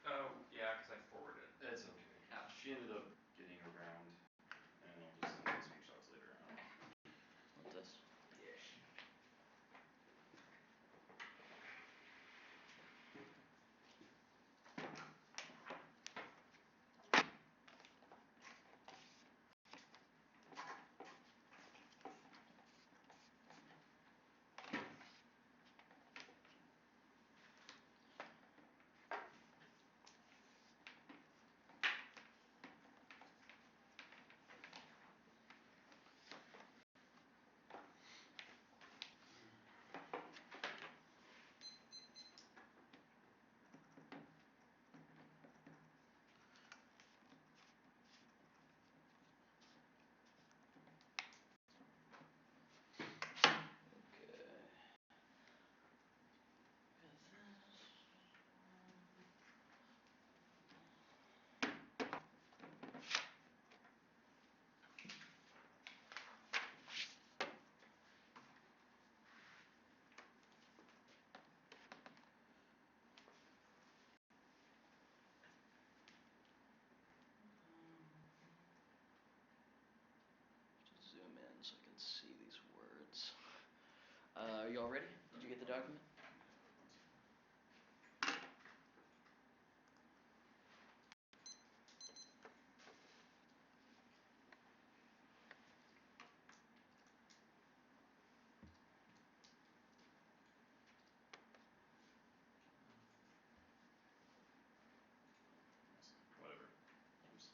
Oh, yeah, because I forwarded. It's okay. Oh. She ended up getting around, and I'll just send the screenshots later on. Okay. Want this? Yeah. Okay. Zoom in so I can see these words. Are you all ready? Did you get the document? Whatever. I'm just.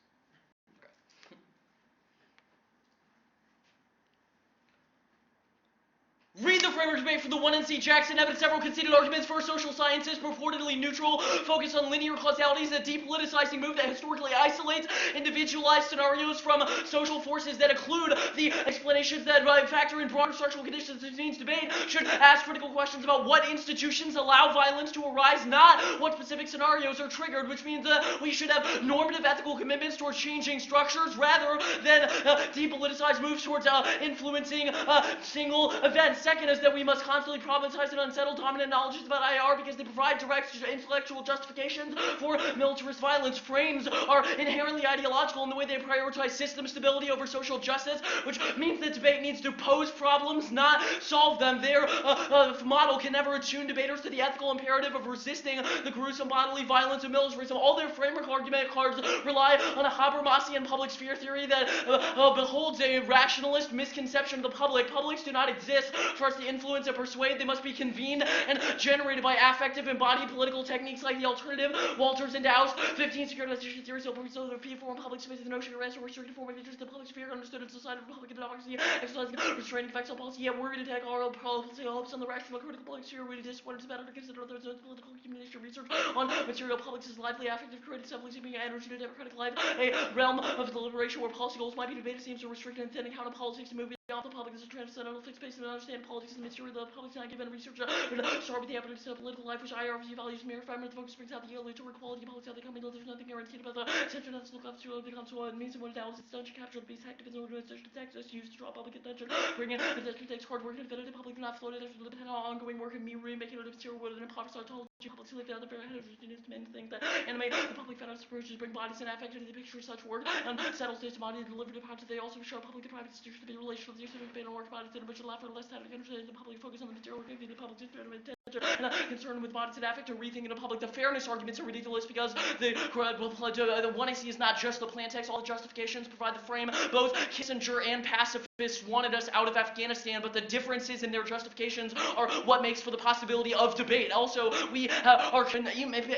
Read the framework debate for the 1NC Jackson evidence. Several conceded arguments for social sciences, purportedly neutral, focus on linear causalities, a depoliticizing move that historically isolates individualized scenarios from social forces that include the explanations that factor in broader structural conditions. This means debate should ask critical questions about what institutions allow violence to arise, not what specific scenarios are triggered, which means we should have normative ethical commitments towards changing structures rather than depoliticized moves towards influencing single events. Second is that we must constantly problematize and unsettle dominant knowledges about IR because they provide direct intellectual justifications for militarist violence. Frames are inherently ideological in the way they prioritize system stability over social justice, which means that debate needs to pose problems, not solve them. Their model can never attune debaters to the ethical imperative of resisting the gruesome bodily violence of militarism. All their framework argument cards rely on a Habermasian public sphere theory that beholds a rationalist misconception of the public. Publics do not exist for us to influence and persuade. They must be convened and generated by affective embodied political techniques like the alternative, Walters and Dow's 15 securitization theory. So the reform public space is the notion of arrest or restricted form of interest in the public sphere understood as a society of republican democracy, exercising restraining effects on policy. Yet we're going to attack our policy hopes on the rational critical public sphere. We just wanted to better to consider other political communication research on material publics is lively, affective, creative, simply seeming energy to democratic life, a realm of deliberation where policy goals might be debated seems to restrict and thinning how to politics to move beyond the public as a transcendental fixed space and understand politics and material the public is not given research start with the evidence of political life which IRC values mere environment focus brings out the toward quality of policy how they come in there's nothing guaranteed about the central national comes to what means and what it does it's done to capture the base activism organization text used to draw public attention bring in the takes hard work and definitive public do not float it after the ongoing work of me remaking it a material world and impoverish our public to live out the very heterogeneous men think that animate the public feminist approaches bring bodies and affect into the picture of such work and settle states of body deliberative how they also show public and private institutions to be relational to the use of and work bodies that which allow for less time to understand the public focus on the material work the public just and concern with bodies and affect or rethinking the public. The fairness arguments are ridiculous because the one I see is not just the plan text. All the justifications provide the frame. Both Kissinger and pacifists wanted us out of Afghanistan, but the differences in their justifications are what makes for the possibility of debate. Also, we are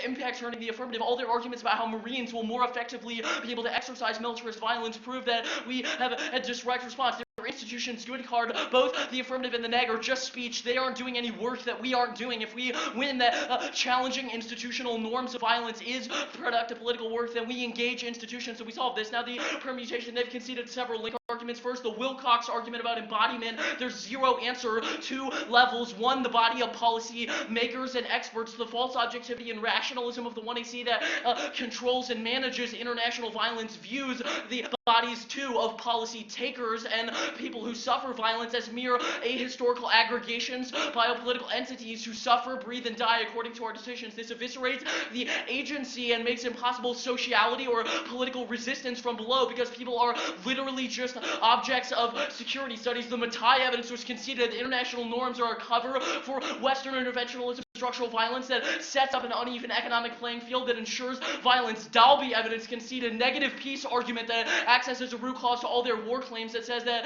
impacts turning the affirmative. All their arguments about how Marines will more effectively be able to exercise militarist violence prove that we have a direct response. Institutions do it hard. Both the affirmative and the neg are just speech. They aren't doing any work that we aren't doing. If we win that challenging institutional norms of violence is productive political work, then we engage institutions so we solve this. Now the permutation, they've conceded several link arguments. First, the Wilcox argument about embodiment. There's zero answer. Two levels. One, the body of policy makers and experts. The false objectivity and rationalism of the 1AC that controls and manages international violence views the bodies, too, of policy takers and people who suffer violence as mere ahistorical aggregations, biopolitical entities who suffer, breathe, and die according to our decisions. This eviscerates the agency and makes impossible sociality or political resistance from below because people are literally just objects of security studies. The Matai evidence was conceded. The international norms are a cover for Western interventionalism, structural violence that sets up an uneven economic playing field that ensures violence. Dalby evidence conceded. Negative peace argument that acts as a root cause to all their war claims that says that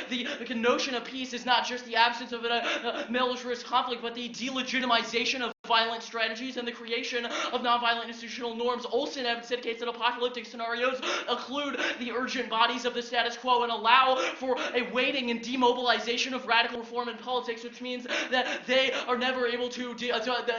the notion of peace is not just the absence of a militarist conflict, but the delegitimization of violent strategies and the creation of nonviolent institutional norms. Olson evidence indicates that apocalyptic scenarios occlude the urgent bodies of the status quo and allow for a waiting and demobilization of radical reform in politics, which means that they are never able to,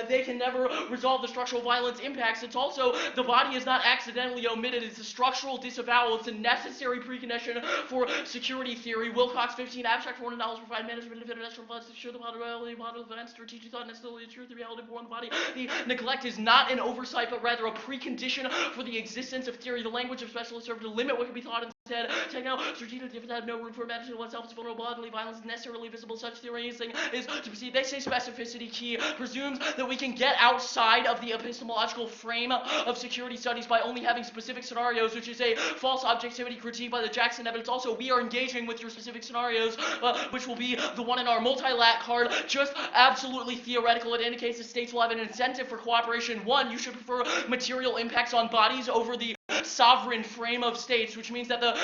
they can never resolve the structural violence impacts. It's also, the body is not accidentally omitted. It's a structural disavowal. It's a necessary precondition for security theory. Wilcox 15, abstract $400 provide management of international funds to ensure the model of events, strategic thought, necessarily the truth, the reality born the body. The neglect is not an oversight, but rather a precondition for the existence of theory. The language of specialists serve to limit what can be thought instead. Techno, strategic difference have no room for imagining oneself as vulnerable. Bodily violence is necessarily visible. Such theory is to proceed. They say specificity key presumes that we can get outside of the epistemological frame of security studies by only having specific scenarios, which is a false objectivity critique by the Jackson evidence. Also, we are engaging with your specific scenarios, which will be the one in our multi-lat card, just absolutely theoretical. It indicates that states will have an incentive for cooperation. One, you should prefer material impacts on bodies over the sovereign frame of states, which means that the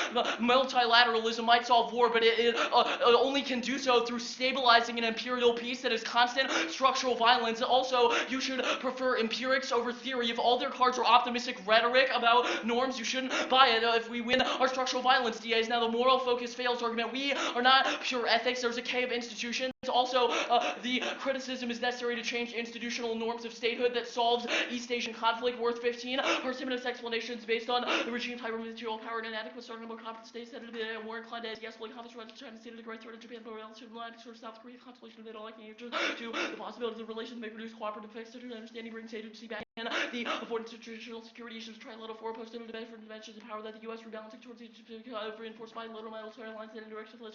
multilateralism might solve war, but it only can do so through stabilizing an imperial peace that is constant structural violence. Also, you should prefer empirics over theory. If all their cards are optimistic rhetoric about norms, you shouldn't buy it. If we win our structural violence DAs, now the moral focus fails argument. We are not pure ethics. There's a K of institutions. Also, the criticism is necessary to change institutional norms of statehood that solves East Asian conflict. Worth 15. Parsimonious explanations based on the regime's hyper-material power and inadequate starting more competent states that are more inclined to escalate conflicts rather than China, state of the great threat of Japan, relative to South Korea, constellation of it all liking to the possibilities of relations may produce cooperative effects to understanding brings agency back in the avoidance of traditional security issues, trilateral four posted debate for dimensions of power that the U.S. rebalancing towards each reinforced by little military lines and in direction of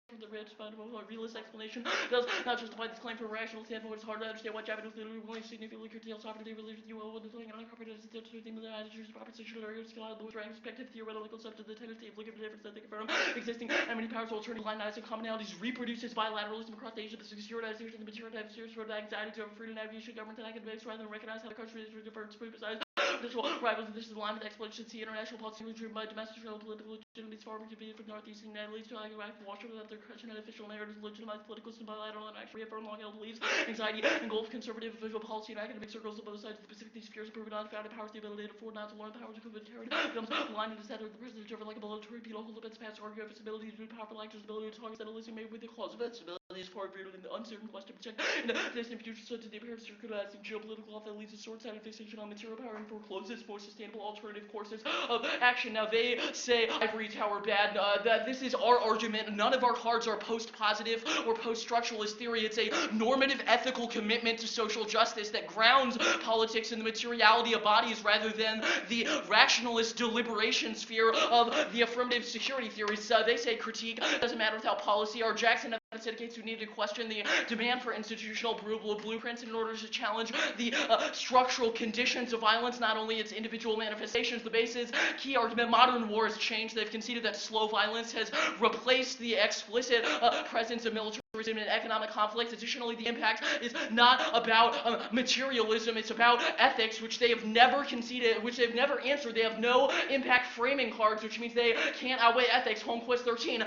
from the rich, but a realist explanation does not justify this claim from a rational standpoint. It's hard to understand why Japanese literally really significantly curtail sovereignty related to the UL with the thing unincorporated as to the attitudes of proposition areas scale with respective theoretical concept of the tendency of looking at the difference that they confirm existing enmity powers alternative lineizing commonalities reproduces bilateralism across Asia. The securitization of the material type of serious sort of anxiety to overfruit and navigation government and academics rather than recognize how the country is different besides potential rivals. This is aligned with exploitation see international policy driven by domestic political legitimacy far more convenient for northeastern and leads to like Washington that their Christian and official narratives legitimize political and bilateral and actually reaffirm long-held beliefs, anxiety, and goal of conservative official policy and academic circles of both sides of the Pacific. These fears are proven unfounded. Powers the ability to afford not to learn the powers of commentary becomes aligned in the center of the president over like a military penal hold up its past argue of its ability to do powerful actors' ability to talk instead of listening made with the cause of its ability is far greater than the uncertain question to protect and the distant future so to the appearance of circularizing geopolitical law that leads to short-sighted fixation on material power and forecloses more sustainable alternative courses of action. Now they say ivory tower bad. That this is our argument. None of our cards are post-positive or post-structuralist theory. It's a normative ethical commitment to social justice that grounds politics in the materiality of bodies rather than the rationalist deliberation sphere of the affirmative security theories. They say critique doesn't matter without policy. Our Jackson indicates we need to question the demand for institutional blueprints in order to challenge the structural conditions of violence, not only its individual manifestations. The base's key argument: modern war has changed. They've conceded that slow violence has replaced the explicit presence of militarism in economic conflict. Additionally, the impact is not about materialism, it's about ethics, which they have never conceded, which they've never answered. They have no impact framing cards, which means they can't outweigh ethics. Holmquist 13.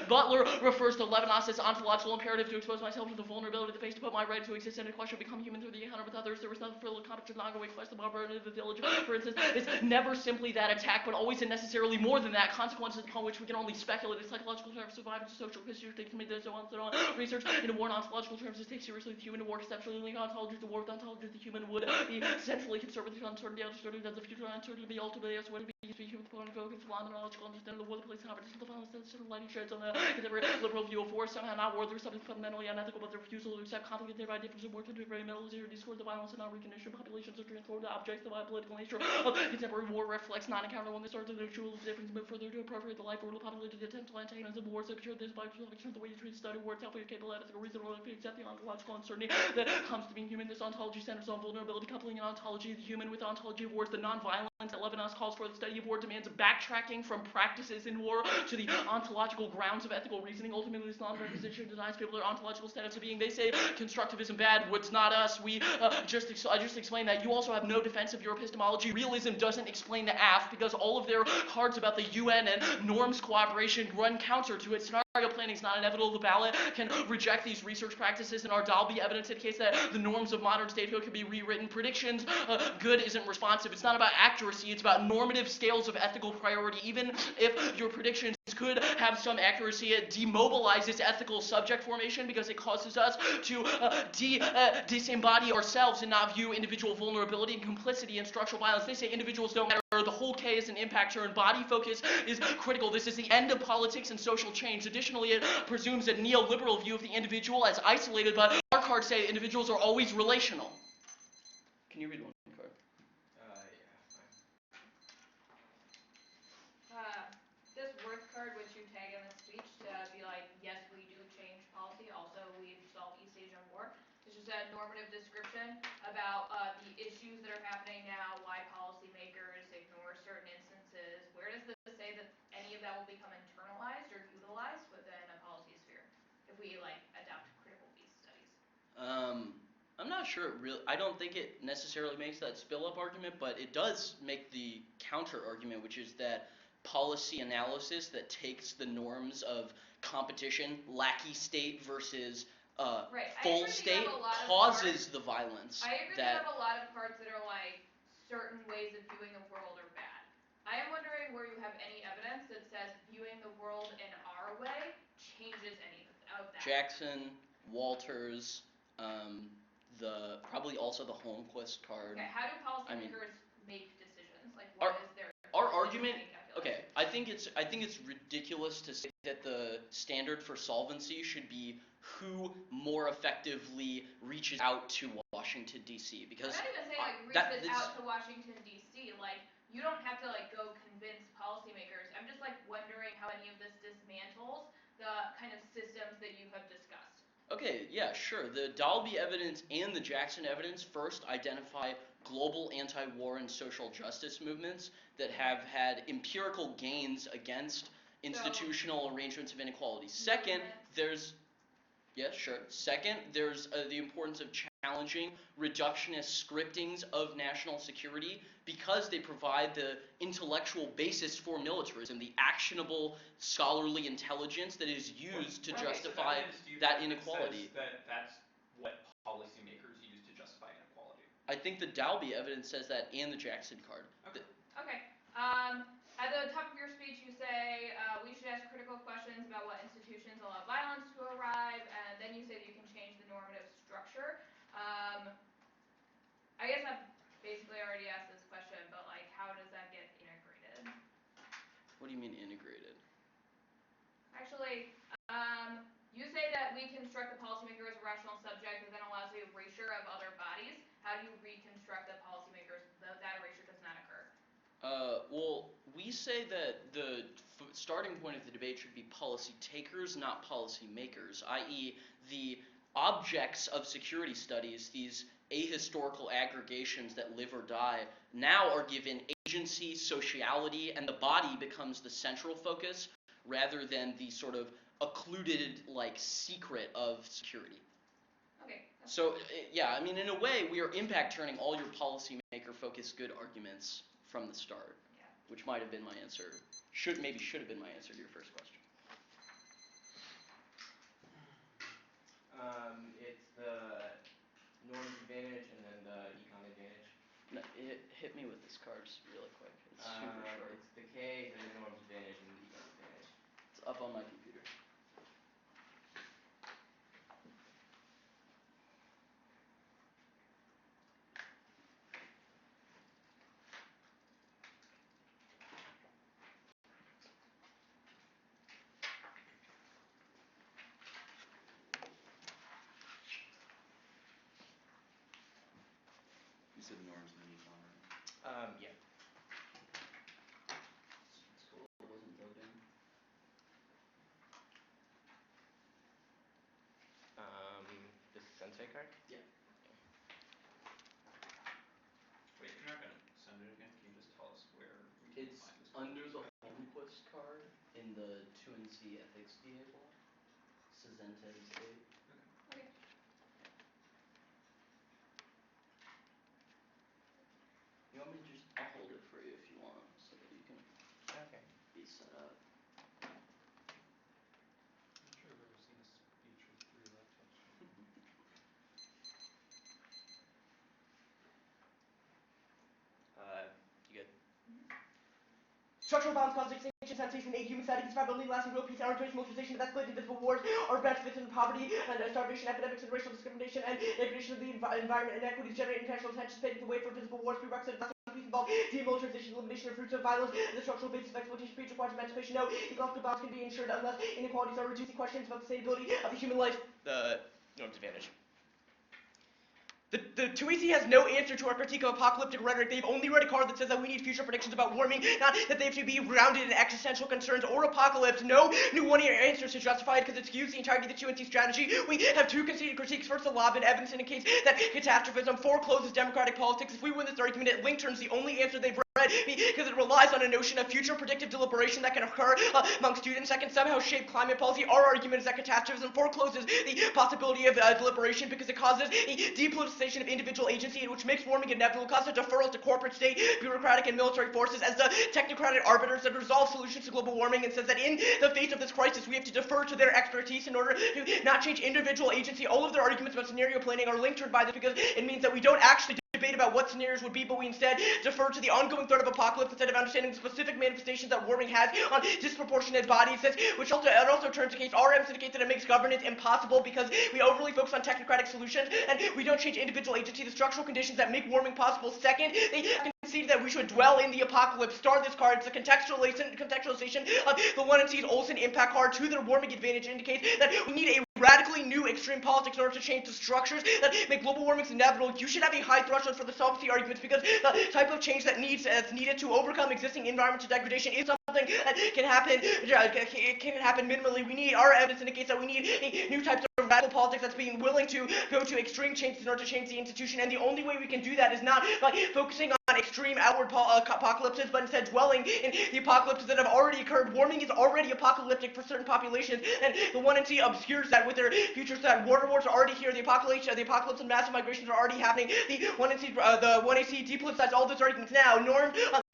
Butler refers to Levinas' ontological imperative to expose myself to the vulnerability of the face, to put my right to exist into question, become human through the encounter with others. There was nothing for the competition, not going to quest the barbarity of the village, for instance. It's never simply that attack, but always and necessarily more than that. Consequences upon which we can only speculate. In psychological terms, survivors of social history, they committed so on, so on. Research into war in ontological terms is take seriously the human war, conceptually ontology, the war with ontology, the human would be centrally concerned with the uncertainty, understanding that the future uncertainty be ultimately as what it be human point of focus, phenomenological understanding of the war, the place, and opportunity, the violence, the lighting sheds on the contemporary liberal view of war, somehow not war. There's something fundamentally unethical about the refusal to accept conflict by difference of war, contemporary military discourse, the violence and non-recognition. Populations are transformed to objects. The political nature of contemporary war reflects non-encounter when they start to mutual difference, move further to appropriate the life order populated the attempt to antagonism war, so pure this by the way you treat study war itself, you're capable of ethical reason, or if you accept the ontological uncertainty that comes to being human. This ontology centers on vulnerability, coupling an ontology of the human with the ontology of war. The non-violence that Levinas calls for the study of war demands backtracking from practices in war to the ontological grounds of ethical reasoning. Ultimately, this non-requisition denies people their ontological status of being. They say constructivism bad, what's not us. I just explained that. You also have no defense of your epistemology. Realism doesn't explain the AF because all of their cards about the UN and norms cooperation run counter to it. Scenario planning is not inevitable. The ballot can reject these research practices, and our Dalby evidence indicates that the norms of modern statehood can be rewritten. Predictions, good isn't responsive. It's not about accuracy, it's about normative scales of ethical priority. Even if your predictions could have some accuracy, it demobilizes ethical subject formation because it causes us to disembody ourselves and not view individual vulnerability and complicity in structural violence. They say individuals don't matter. The whole K is an impactor, and body focus is critical. This is the end of politics and social change. Additionally, it presumes a neoliberal view of the individual as isolated, but our cards say individuals are always relational. Can you read one card? This worth card, which you tag in the speech to be like, yes, we do change policy. Also, we solve East Asian war. It's just a normative description about the issues that are happening now, why policymakers ignore certain instances. Where does this say that any of that will become internalized or utilized within a policy sphere if we like adopt critical piece studies? I'm not sure I don't think it necessarily makes that spill up argument, but it does make the counter argument, which is that policy analysis that takes the norms of competition, lackey state versus Right. full state, causes the violence. I agree that you have a lot of cards that are like certain ways of viewing the world are bad. I am wondering where you have any evidence that says viewing the world in our way changes any of that. Jackson, Walters, probably also the Holmquist card. Okay, how do policymakers make decisions? Like, what is their argument? calculus? Okay, I think it's ridiculous to say that the standard for solvency should be who more effectively reaches out to Washington D.C. because I'm not even saying like reaches out to Washington D.C. Like, you don't have to like go convince policymakers. I'm just like wondering how any of this dismantles the kind of systems that you have discussed. Okay, yeah, sure. The Dalby evidence and the Jackson evidence first identify global anti-war and social justice movements that have had empirical gains against institutional arrangements of inequality. Second, there's the importance of challenging reductionist scriptings of national security because they provide the intellectual basis for militarism, the actionable scholarly intelligence that is used to justify that inequality. That's what policymakers use to justify inequality. I think the Dalby evidence says that and the Jackson card. Okay. At the top of your speech, you say we should ask critical questions about what institutions allow violence to arrive, and then you say that you can change the normative structure. I guess I've basically already asked this question, but like, how does that get integrated? What do you mean integrated? Actually, you say that we construct the policymaker as a rational subject that then allows the erasure of other bodies. How do you reconstruct the policymakers that erasure does not occur? Well, we say that starting point of the debate should be policy takers, not policy makers, i.e. the objects of security studies, these ahistorical aggregations that live or die, now are given agency, sociality, and the body becomes the central focus rather than the sort of occluded, like, secret of security. Okay. So, yeah, I mean, in a way, we are impact turning all your policymaker-focused good arguments from the start, Yeah. which might have been my answer, should have been my answer to your first question. It's the norms advantage and then the econ advantage. No, hit me with this card just really quick. It's super short. It's the K, then the norms advantage, and the econ advantage. It's up on my computer. You said norms and econ, right? Yeah. It's cool. It wasn't loading. The sensei card? Yeah. Wait, you're not gonna send it again? Can you just tell us where we can It's find this card? under the Homequist card in the 2NC ethics DA block. Sezentes 8. Okay. You want me to just, I'll hold it for you if you want, so that you can Okay. be set up. I'm not sure I've ever seen a speech with 3 laptops. You good? Structural violence causes extinction, sensation, aid, human society, survivability, lasting real peace, our trace, militarization, death, plague, invisible wars, our benefits and poverty, and starvation, epidemics, and racial discrimination, and degradation of the environment, inequities, generate intentional tensions, paving the way for visible wars, prerequisite of lasting peace involve demilitarization, elimination of fruits of violence, the structural basis of exploitation, peace requires emancipation. No, ecological balance can be ensured unless inequalities are reduced. Questions about the sustainability of the human life. The norms advantage. The 2EC has no answer to our critique of apocalyptic rhetoric. They've only read a card that says that we need future predictions about warming, not that they have to be grounded in existential concerns or apocalypse. No new one-year answers to justify it because it's used the entirety of the 2NC strategy. We have 2 conceded critiques. First, the Lobb and evidence indicates that catastrophism forecloses democratic politics. If we win this argument, it link turns the only answer they've read because it relies on a notion of future predictive deliberation that can occur among students that can somehow shape climate policy. Our argument is that catastrophism forecloses the possibility of deliberation because it causes a depoliticization of individual agency, which makes warming inevitable, causes a deferral to corporate, state, bureaucratic, and military forces as the technocratic arbiters that resolve solutions to global warming, and says that in the face of this crisis, we have to defer to their expertise in order to not change individual agency. All of their arguments about scenario planning are linked by this because it means that we don't actually debate about what scenarios would be, but we instead defer to the ongoing threat of apocalypse instead of understanding the specific manifestations that warming has on disproportionate bodies, which also turns the case. Our evidence indicates that it makes governance impossible because we overly focus on technocratic solutions and we don't change individual agency, the structural conditions that make warming possible. Second, they concede that we should dwell in the apocalypse. Star this card. It's a contextualization of the 1NC's Olson impact card to their warming advantage. Indicates that we need a radically new extreme politics in order to change the structures that make global warming inevitable. You should have a high threshold for the solvency arguments because the type of change that's needed to overcome existing environmental degradation is something that can happen minimally. Our evidence indicates that we need a new type of radical politics that's being willing to go to extreme changes in order to change the institution, and the only way we can do that is not by focusing on extreme outward apocalypses, but instead dwelling in the apocalypses that have already occurred. Warming is already apocalyptic for certain populations, and the 1NC obscures that with their futures that water wars are already here, the apocalypse and massive migrations are already happening. The 1AC depoliticizes all those arguments now.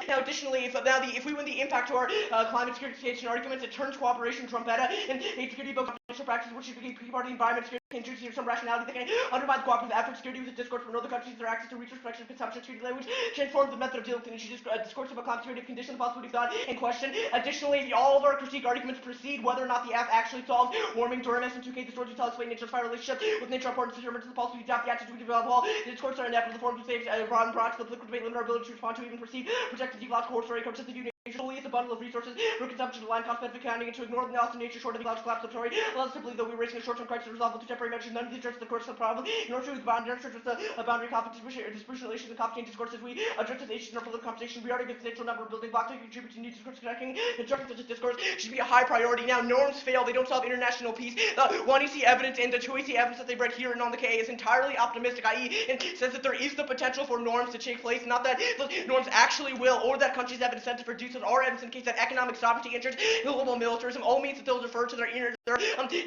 Now, additionally, if we win the impact to our climate security arguments, it turns cooperation trumpeta and aid security about financial practices, which should be part of the environment security, introduce some rationality that can undermine the cooperative effort security with a discourse from other countries their access to resource protection, consumption, security language, transform the method of dealing with issues, discourse about climate security, condition, the possibility of thought, and question. Additionally, all of our critique arguments precede whether or not the app actually solves warming. Durham SN2K, the stories we tell explain nature's fire relationship with nature, important determinants of the policy we adopt, the actions we develop. All the discourse are inevitable, the forms we say, broad and broad, so the political debate limit our ability to respond to even perceive, project the ecological horse story, comes to the view nature solely as a bundle of resources for consumption, line cost benefit accounting, and to ignore the loss of nature short of the ecological collapse of the story, allows us to believe that we are raising a short-term crisis resolvable through temporary measures. None of these address the course of the problem. In order to address the boundary conflict, distribution relations, and complicating discourses, we address this issue in our political conversation. We are against the natural number of building blocks to contribute to new discourse connecting. Constructing such a discourse should be a high priority. Now, norms fail. They don't solve international peace. One, you see evidence, and the two, you see evidence that they read here and on the KA is entirely optimistic, i.e., and says that there is the potential for norms to take place, not that those norms actually will, or that countries have an incentive for doing so. Our evidence indicates that economic sovereignty interests, global militarism, all means that they'll defer to their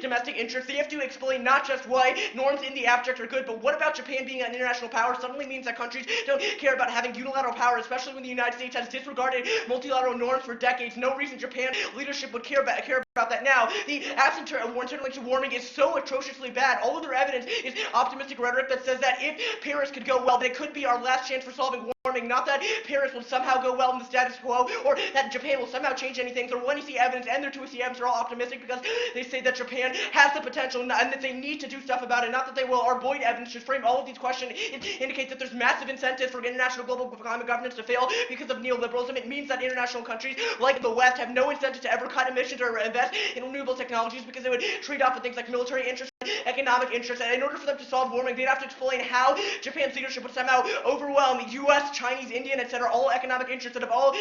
domestic interests. They have to explain not just why norms in the abstract are good, but what about Japan being an international power suddenly means that countries don't care about having unilateral power, especially when the United States has disregarded multilateral norms for decades. No reason Japan leadership would care about that now. The absent to warming is so atrociously bad. All of their evidence is optimistic rhetoric that says that if Paris could go well, that it could be our last chance for solving warming, not that Paris will somehow go well in the status quo, or that Japan will somehow change anything. So when you see evidence and their two see evidence are all optimistic because they say that Japan has the potential and that they need to do stuff about it, not that they will. Our Boyd evidence should frame all of these questions. It indicates that there's massive incentives for international global climate governance to fail because of neoliberalism. It means that international countries like the West have no incentive to ever cut emissions or invest in renewable technologies because they would trade off with things like military interests, economic interests, and in order for them to solve warming, they'd have to explain how Japan's leadership would somehow overwhelm U.S., Chinese, Indian, etc., all economic interests that have all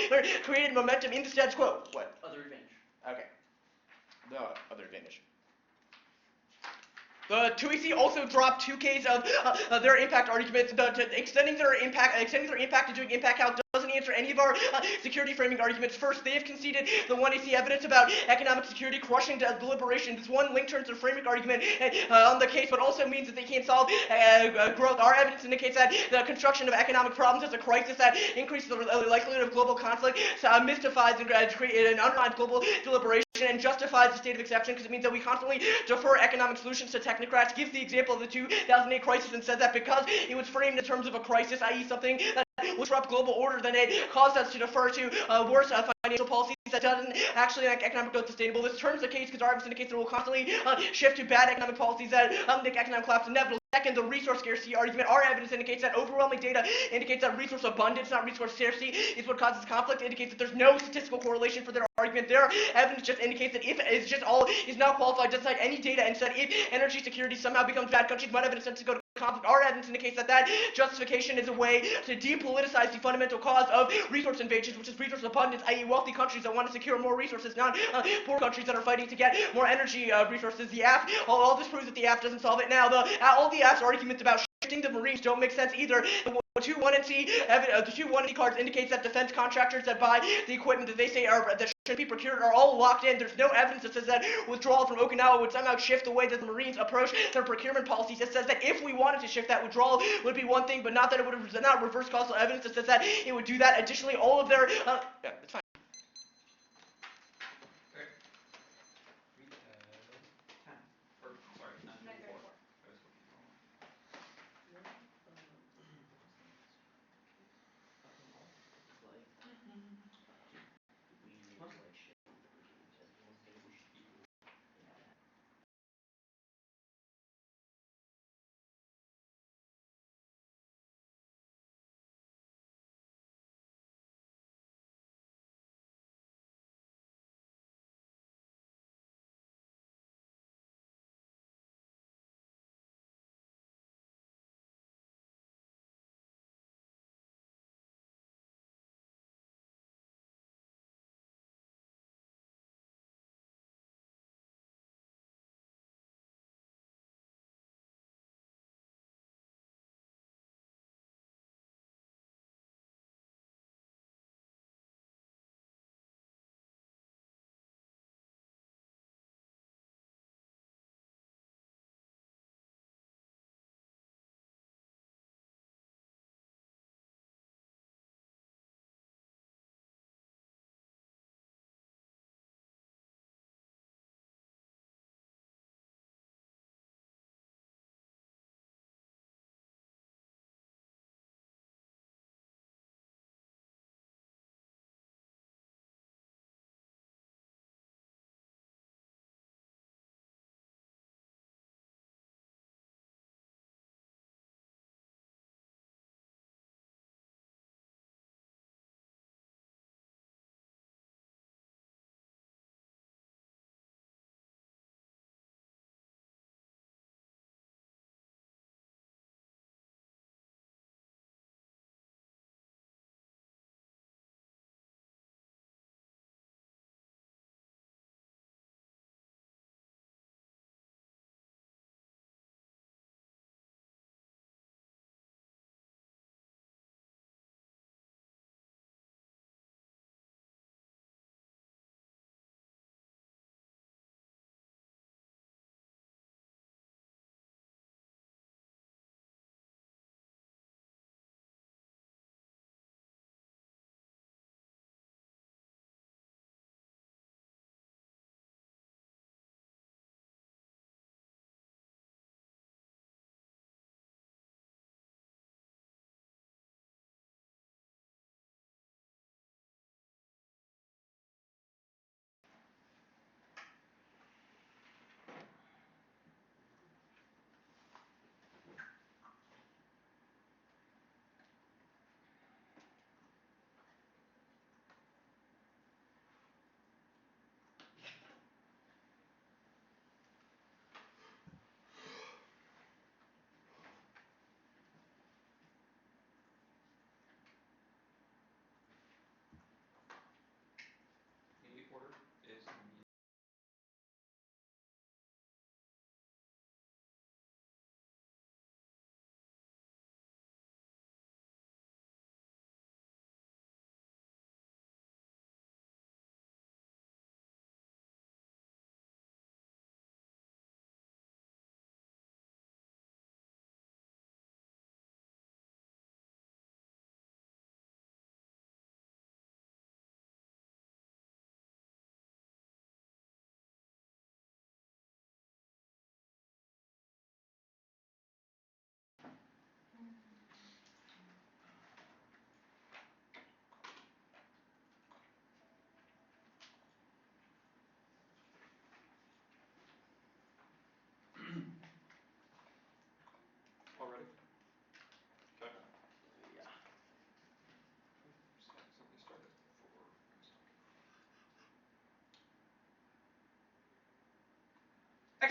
created momentum in the status quo. What? Other advantage. Okay. The other advantage. The 2EC also dropped 2Ks of their impact arguments, extending their impact to doing impact count doesn't answer any of our security framing arguments. First, they have conceded the 1AC evidence about economic security crushing deliberation. This one link turns their framing argument on the case, but also means that they can't solve growth. Our evidence indicates that the construction of economic problems as a crisis that increases the likelihood of global conflict mystifies and undermines global deliberation and justifies the state of exception because it means that we constantly defer economic solutions to technocrats. Gives the example of the 2008 crisis and says that because it was framed in terms of a crisis, i.e. something that would disrupt global order, then it caused us to defer to worse financial policies that doesn't actually make economic growth sustainable. This turns the case because our evidence indicates that we'll constantly shift to bad economic policies that make economic collapse inevitable. Second, the resource scarcity argument. Our evidence indicates that overwhelming data indicates that resource abundance, not resource scarcity, is what causes conflict. It indicates that there's no statistical correlation for their argument. Their evidence just indicates that if it's just all is now qualified, doesn't cite any data, and said if energy security somehow becomes bad, countries might have an incentive to go to conflict. Our evidence indicates that that justification is a way to depoliticize the fundamental cause of resource invasions, which is resource abundance, i.e. wealthy countries that want to secure more resources, not poor countries that are fighting to get more energy resources. The app, all this proves that the app doesn't solve it. Now, all the app's arguments about shifting the Marines don't make sense either. The 2-1C cards indicates that defense contractors that buy the equipment that they say that should be procured are all locked in. There's no evidence that says that withdrawal from Okinawa would somehow shift the way that the Marines approach their procurement policies. It says that if we wanted to shift that, withdrawal would be one thing, but not that it would not reverse causal evidence that says that it would do that. Additionally, all of their yeah, it's fine.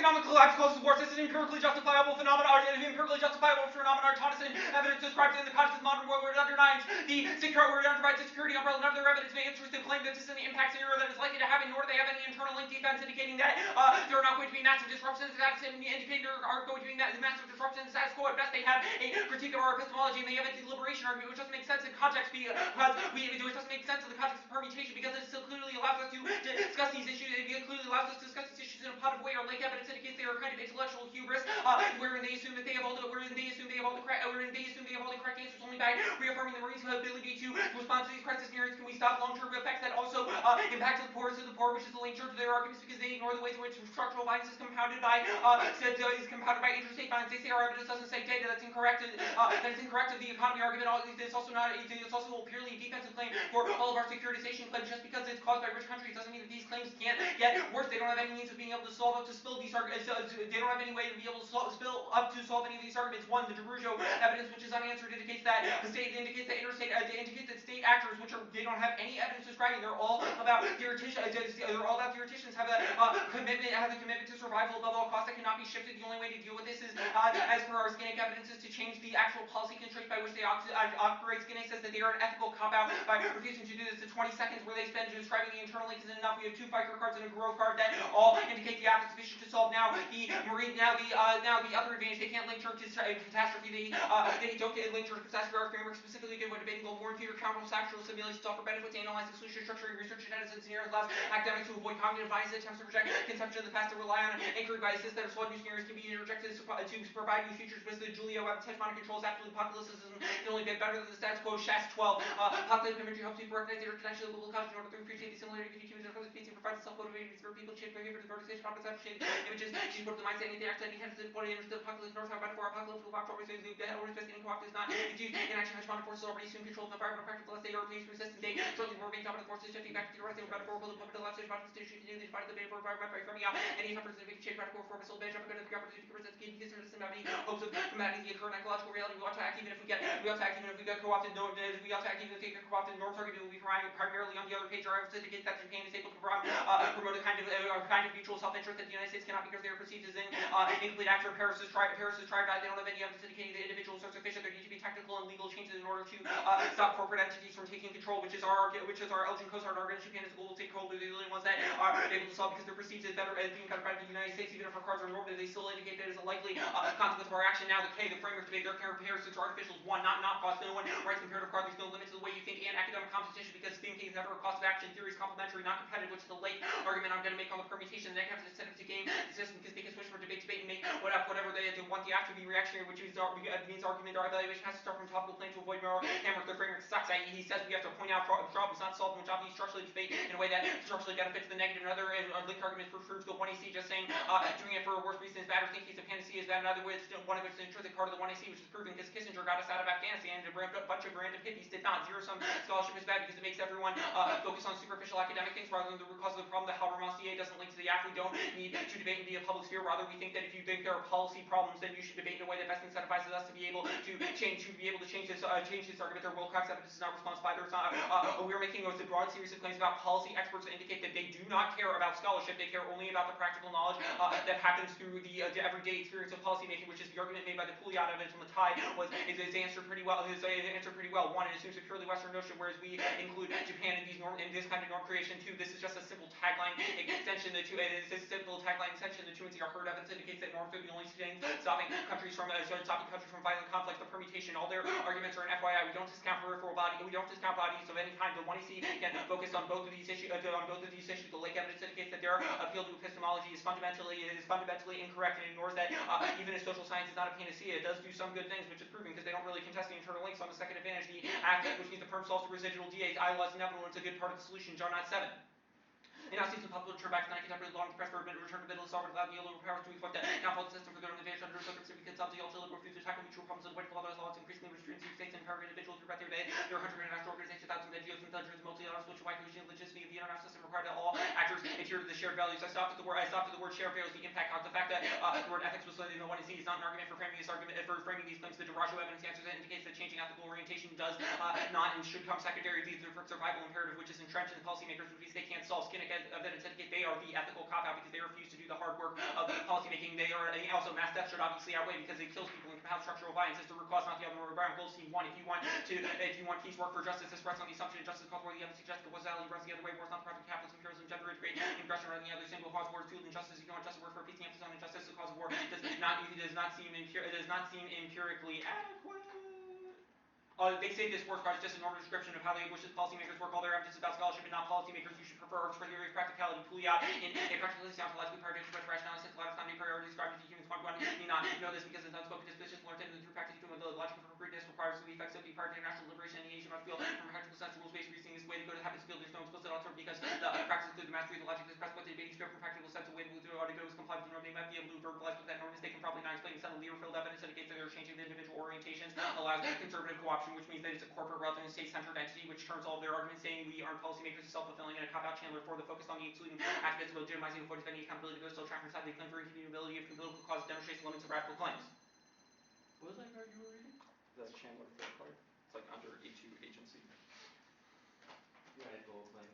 economic collapse causes war. This is empirically justifiable phenomena. Empirically justifiable phenomena are taught us in evidence described in the context of the modern world where it undermines the security umbrella. None of their evidence may interest the claim that this is an impact scenario that is likely to happen, nor do they have any internal link defense indicating that there are not going to be massive disruptions. That's indicating there are going to be massive disruptions in the status quo. At best, they have a critique of our epistemology, and they have a deliberation argument, which doesn't make sense in context because it doesn't make sense in the context of permutation because it still clearly allows us to discuss these issues. It clearly allows us to discuss these issues in a positive way. Or like evidence indicates they are kind of intellectual hubris, wherein they assume that they have all the correct answers only by reaffirming the Marines' ability to respond to these crisis scenarios. Can we stop long-term effects that also impact the poorest of the poor, which is the link to their arguments because they ignore the ways in which structural violence is compounded by interstate violence. They say our evidence doesn't say data. That's incorrect. That is incorrect of the economy argument. It's also purely a defensive claim for all of our securitization claims. Just because it's caused by rich countries doesn't mean that these claims can't get worse. They don't have any means of being able to solve up to spill these arguments. They don't have any way to be able to solve any of these arguments. One, the DeRujo evidence, which is unanswered, indicates that state actors, they don't have any evidence describing. They're all about theoreticians. Have the commitment to survival above all costs that cannot be shifted. The only way to deal with this is, as per our Skinnick evidence, is to change the actual policy constraints by which they operate. Skinnick says that they are an ethical cop-out by refusing to do this. The 20 seconds where they spend describing the internal link isn't enough. We have 2 Fiker cards and a Grove card that all indicate the app is sufficient to solve. Now the other advantage, they can't link term to catastrophe. They don't get link term to catastrophe. Our framework specifically good when debating global war and future counter-factual simulations offer benefits, analyzing solution structuring research genetics and scenarios allows academics to avoid cognitive bias attempts to project conception of the past to rely on anchoring biases that are flawed. New scenarios can be interjected to provide new features. With the Julia Webb hegemonic controls absolute apocalypticism can only get better than the status quo. Shas 12. Apocalyptic imagery helps people recognize the interconnection of global culture in order to appreciate the similarity between humans and other species and provides self-motivated for people to change behavior to vertical complex appreciate images. She's put the mindset in the act and intends to put it into the apocalypse north side for apocalypse will always the always best getting co-opted is not indeed in action hegemonic forces already assume control of the environment practical unless they are face resistant. They certainly more being dominant forces shifting back to the right they were better for the puppet the left stage about the station continually divided the bay for environment by framing out any efforts to make change radical reform still bench up against the opportunity to present the consider the similarity hopes of combating the current ecological reality. We ought to act even if we get co-opted. We ought to act even if we get co-opted. Norm target will be primarily on the other page. Our efforts indicate that Japan is able to promote a kind of mutual self-interest that the United States cannot because they are perceived as incomplete actor. Paris is tried. They don't have any evidence indicating that individuals are sufficient. There need to be technical and legal changes in order to stop corporate entities from taking control, which is our Elgin Cosard argument. Japan is a global stakeholder. They're the only ones that are able to solve because they're perceived as being better by the United States. Even if our cards are normative, they still indicate that it is a likely consequence of our action. Now the framework debate, their comparisons are artificial. One, not cost. No one writes comparative card. There's no limit to the way you think and academic competition because thinking is never a cost of action. Theory is complementary, not competitive, which is the late argument I'm going to make on the permutation. They have to incentive to game the system because they can switch from debate to debate and make whatever they want the app to be reactionary, which means argument or evaluation has to start from topical plane to avoid more hammer. The framework sucks. He says we have to point out problems, not solve them. Which obviously structurally debate in a way that structurally benefits the negative. Another linked argument proves the 1AC just saying doing it for a worse reason is bad or thinking it's a panacea is bad. In other words, one of which is an intrinsic part of the 1AC, which is proven because Kissinger got us out of Afghanistan and a bunch of random hippies did not. Zero-sum scholarship is bad because it makes everyone focus on superficial academic things rather than the root cause of the problem. That Habermas-DA doesn't link to the app. We don't need to debate and be a public sphere. Rather, we think that if you think there are policy problems, then you should debate in a way that best incentivizes us to be able to change this argument. Their Wilcox evidence is not responsive either. It's not. We're making a broad series of claims about policy experts that indicate that they do not care about scholarship. They care only about the practical knowledge that happens through the everyday experience of policymaking, which is the argument made by the Pouliot evidence on the tie is answered pretty well. One, it assumes a purely Western notion, whereas we include Japan in this kind of norm creation. Two, this is just a simple tagline extension. The two and our herd evidence indicates that norms are the only thing stopping countries from violent conflict. The permutation, all their arguments are an FYI. We don't discount peripheral body. We don't discount bodies of any kind. The 1AC can focus on both of these issues. The Lake evidence indicates that their appeal to epistemology is fundamentally incorrect and ignores that even if social science is not a panacea, it does do some good things, which is proven because they don't really contest the internal links on the second advantage. The act, which means the perm solves the residual DA's I laws inevitable. It's a good part of the solution. John 7. And now seems impossible to turn back to 1900 long to press for a minute, return to middle of sovereign without the yellow powers to reflect that downfall of the system for good on the advantage under circumstances we can solve the alternative refuse to tackle mutual problems and wait for all those laws increasingly restraints states and empower individuals throughout their day. There are hundreds of international organizations, thousands of NGOs and thousands of multilateral social wide cohesion and legitimacy of the international system required that all actors adhere to the shared values. I stopped at the word shared values, the impact on the fact that the word ethics was in the 1AC is not an argument for framing these claims. The DeRujo evidence answers it indicates that changing ethical orientation does not and should come secondary to the survival imperative, which is entrenched in the policymakers, which means they can't solve. Skinnick they are the ethical cop-out because they refuse to do the hard work of policy making. They are, and also mass death should obviously outweigh because it kills people and compounds structural violence is the root cause, not the other way around. Goldstein 1, if you want peace, work for justice. This rests on the assumption that justice calls for the ethics of Jessica Wazali runs the other way. War's not the product of capitalism, imperialism, gender integration, aggression, or any other single cause. War is fueled injustice. If you want justice, work for peace. The emphasis on injustice, the cause of war does not seem empirically adequate. They say this work is just a normal description of how they wish policymakers work. All their evidence is about scholarship and not policymakers. You should prefer arbitrary theory of practicality. Pouliot in a practically sound, logically paradigm express rationale since the latter time priority described as the humans one need not know this because it's unspoken disposition learned in the true practice to the logic of concreteness requires the effects of the part of international liberation and the Asian must feel from practical sense rules-based reasoning is the way to go to happens field. There's no explicit answer because the practice includes the mastery of the logic of this press, but the debating scope from practical sense the way to go is comply with the norm. They might be able to verbalize what that norm is. They can probably not explain subtly or filled evidence indicates that they're changing the individual orientations allows conservative co-option, which means that it's a corporate relative state-centered entity, which turns all of their arguments saying we aren't policymakers is self-fulfilling and a cop-out. Chandler for the focus on the excluding aspects of legitimizing avoiding any accountability goes still track inside the claim for inconvenientability of political cause demonstrates the limits of radical claims. What was that card you were reading? That's Chandler for the card. It's like under A2 agency. Radical claims.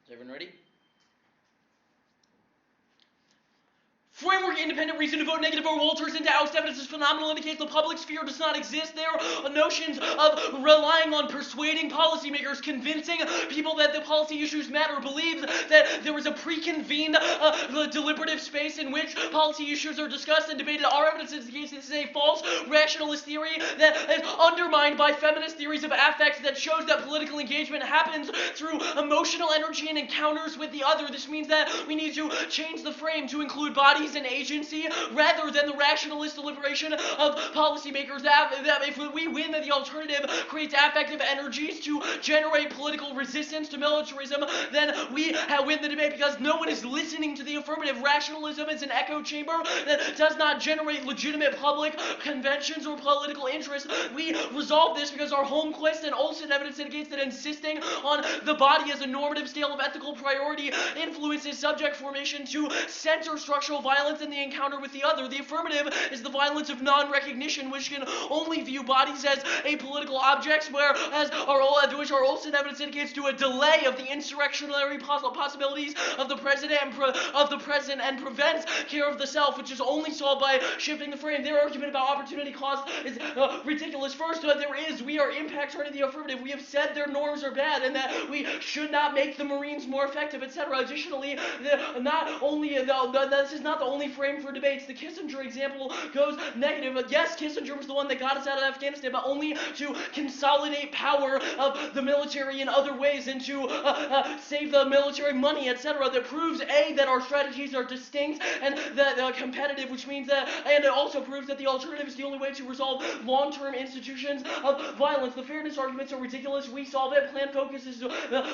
Is everyone ready? Framework independent reason to vote negative or Walters into oust evidence is phenomenal, indicates the public sphere does not exist. There are notions of relying on persuading policymakers, convincing people that the policy issues matter, believes that there is a preconvened deliberative space in which policy issues are discussed and debated. Our evidence indicates this is a false rationalist theory that is undermined by feminist theories of affect that shows that political engagement happens through emotional energy and encounters with the other. This means that we need to change the frame to include bodies and agency rather than the rationalist deliberation of policymakers. That if we win, that the alternative creates affective energies to generate political resistance to militarism, then we win the debate because no one is listening to the affirmative. Rationalism is an echo chamber that does not generate legitimate public conventions or political interest. We resolve this because our Holmquist and Olson evidence indicates that insisting on the body as a normative scale of ethical priority influences subject formation to center structural violence in the encounter with the other. The affirmative is the violence of non-recognition, which can only view bodies as apolitical objects, whereas which our Olson evidence indicates to a delay of the insurrectionary possibilities of the president and prevents care of the self, which is only solved by shifting the frame. Their argument about opportunity cost is ridiculous. First, we are impact turning the affirmative. We have said their norms are bad and that we should not make the Marines more effective, etc. Additionally, this is not the only frame for debates. The Kissinger example goes negative. Yes, Kissinger was the one that got us out of Afghanistan, but only to consolidate power of the military in other ways and to save the military money, etc. That proves, A, that our strategies are distinct and that competitive, which means that, and it also proves that the alternative is the only way to resolve long-term institutions of violence. The fairness arguments are ridiculous. We solve it. Plan focus is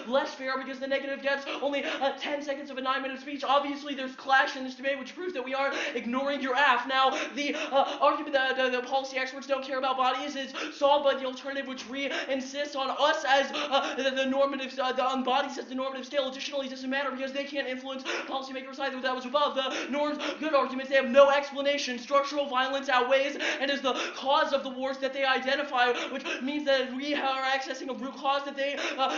less fair because the negative gets only 10 seconds of a 9-minute speech. Obviously, there's clash in this debate, which proves that we are ignoring your AF. Now, the argument that the policy experts don't care about bodies is solved by the alternative, which insists on us as the normative, on bodies as the normative scale. Additionally, it doesn't matter because they can't influence policymakers either. That was above. The norms, good arguments, they have no explanation. Structural violence outweighs and is the cause of the wars that they identify, which means that we are accessing a root cause that they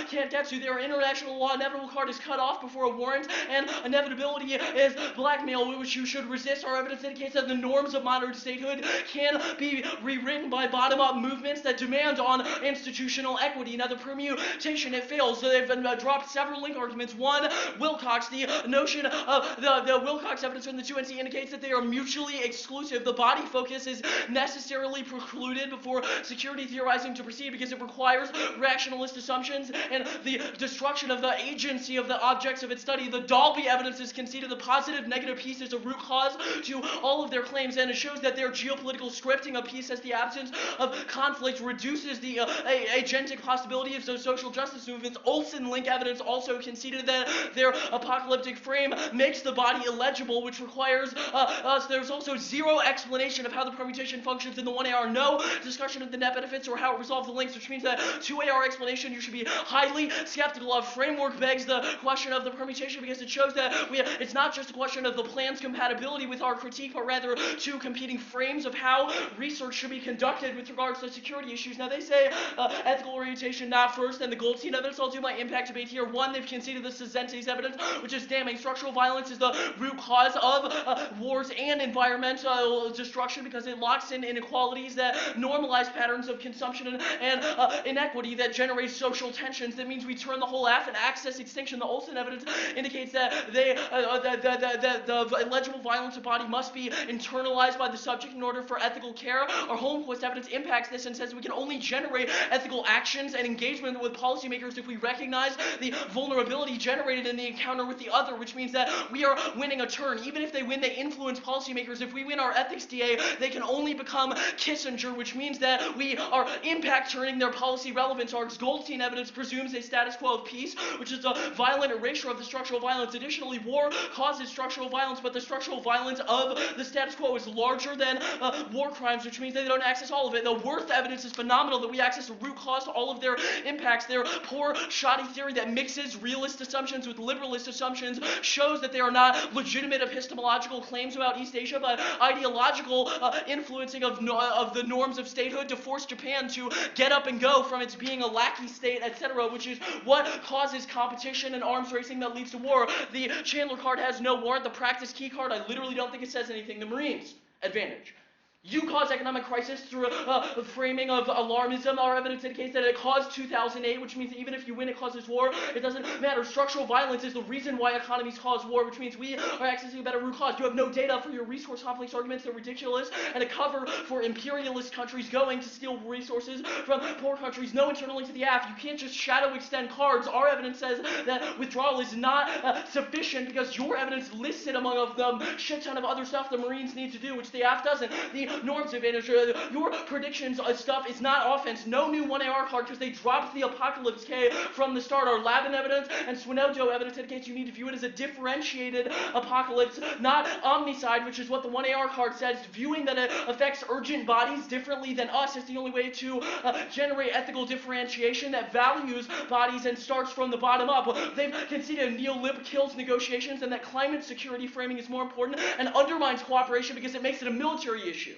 can't get to. Their international law inevitable card is cut off before a warrant, and inevitability is blackmail, which you should resist. Our evidence indicates that the norms of modern statehood can be rewritten by bottom-up movements that demand on institutional equity. Now, the permutation, it fails. So they've dropped several link arguments. One, Wilcox. The notion of the Wilcox evidence from the 2NC indicates that they are mutually exclusive. The body focus is necessarily precluded before security theorizing to proceed because it requires rationalist assumptions and the destruction of the agency of the objects of its study. The Dalby evidence is conceded the positive negative piece is a root cause to all of their claims, and it shows that their geopolitical scripting of peace as the absence of conflict reduces the agentic possibilities of social justice movements. Olson link evidence also conceded that their apocalyptic frame makes the body illegible, which requires there's also zero explanation of how the permutation functions in the 1AR, no discussion of the net benefits or how it resolves the links, which means that 2AR explanation you should be highly skeptical of. Framework begs the question of the permutation because it shows that it's not just a question of the plan's compatibility with our critique, but rather two competing frames of how research should be conducted with regards to security issues. Now, they say ethical orientation not first, and the Goldstein evidence. I'll do my impact debate here. One, they've conceded the Cesente's evidence, which is damning. Structural violence is the root cause of wars and environmental destruction because it locks in inequalities that normalize patterns of consumption and inequity that generate social tensions. That means we turn the whole and access extinction. The Olson evidence indicates that the illegible violence of body must be internalized by the subject in order for ethical care. Our Holmquist evidence impacts this and says we can only generate ethical actions and engagement with policymakers if we recognize the vulnerability generated in the encounter with the other, which means that we are winning a turn. Even if they win, they influence policymakers. If we win our ethics DA, they can only become Kissinger, which means that we are impact turning their policy relevance arcs. Goldstein evidence presumes a status quo of peace, which is a violent erasure of the structural violence. Additionally, war causes structural violence, but the structural violence prevalence of the status quo is larger than war crimes, which means they don't access all of it. The worth evidence is phenomenal that we access the root cause to all of their impacts. Their poor, shoddy theory that mixes realist assumptions with liberalist assumptions shows that they are not legitimate epistemological claims about East Asia, but ideological influencing of the norms of statehood to force Japan to get up and go from its being a lackey state, etc., which is what causes competition and arms racing that leads to war. The Chandler card has no warrant. The practice key card, I literally don't think it says anything. The Marines, advantage. You cause economic crisis through a framing of alarmism. Our evidence indicates that it caused 2008, which means that even if you win, it causes war. It doesn't matter. Structural violence is the reason why economies cause war, which means we are accessing a better root cause. You have no data for your resource conflicts arguments. They're ridiculous. And a cover for imperialist countries going to steal resources from poor countries. No internal link to the AF. You can't just shadow extend cards. Our evidence says that withdrawal is not sufficient because your evidence lists it among of them shit ton of other stuff the Marines need to do, which the AF doesn't. The norms advantage. Your predictions stuff is not offense. No new 1AR card because they dropped the Apocalypse K from the start. Our Labin evidence and Swinojo evidence indicates you need to view it as a differentiated apocalypse, not omnicide, which is what the 1AR card says. Viewing that it affects urgent bodies differently than us is the only way to generate ethical differentiation that values bodies and starts from the bottom up. They've conceded neolib kills negotiations and that climate security framing is more important and undermines cooperation because it makes it a military issue.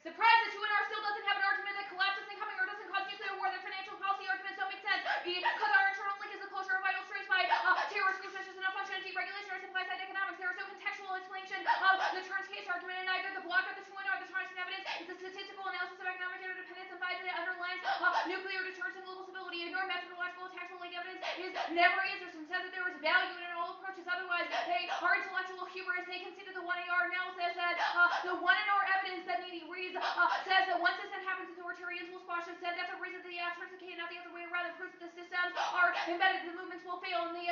Surprise, the 2NR still doesn't have an argument that collapse isn't coming or doesn't cause nuclear war. Their financial policy arguments don't make sense. Because our internal link is the closure of vital straits by terrorist groups such as enough function and deregulation or supply side economics. There is no contextual explanation of the turns case argument in either the block or the 2NR. The Thompson evidence is a statistical analysis of economic interdependence and finds that it underlines nuclear deterrence and global stability. Ignore methodological and tactical link evidence is never answers and says that there is value in all approaches. Otherwise, they are intellectual hubris. They conceded the 1AR analysis that the 1NR evidence that Needy reads says that once this happens, authoritarians will squash and said that's a reason the absence of not the other way around. It proves that the systems are embedded, the movements will fail, and the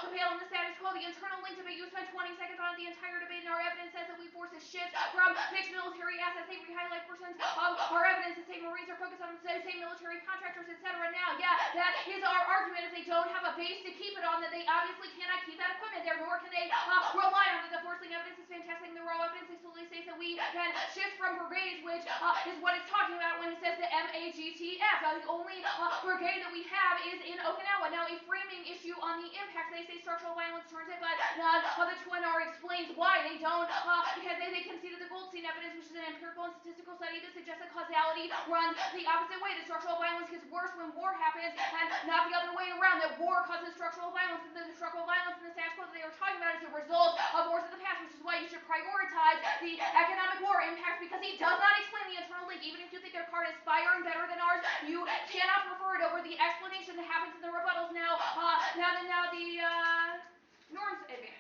fail in the status quo. The internal link debate, you spent 20 seconds on the entire debate, and our evidence says that we force a shift from fixed military assets. They re-highlight portions of our evidence to say Marines are focused on the same military contractors, etc. Now, yeah, that is our argument. If they don't have a base to keep it on, that they obviously cannot keep that equipment there, nor can they rely on it. The forcing evidence is fantastic. The raw evidence explicitly states that we can shift from brigades, which is what it's talking about when it says the MAGTF. The only brigade that we have is in Okinawa. Now, a framing issue on the impact, they say structural violence turns it, but the 2NR explains why they don't, because they conceded the Goldstein evidence, which is an empirical and statistical study that suggests that causality runs the opposite way. The structural violence gets worse when war happens, and not the other way around, that war causes structural violence, and the structural violence in the status quo that they were talking about is a result of wars of the past, which is why you should prioritize the economic war impact, because he does not explain the internal link. Even if you think their card is firing better than ours, you cannot prefer it over the explanation that happens in the rebuttals. Now the norms advantage.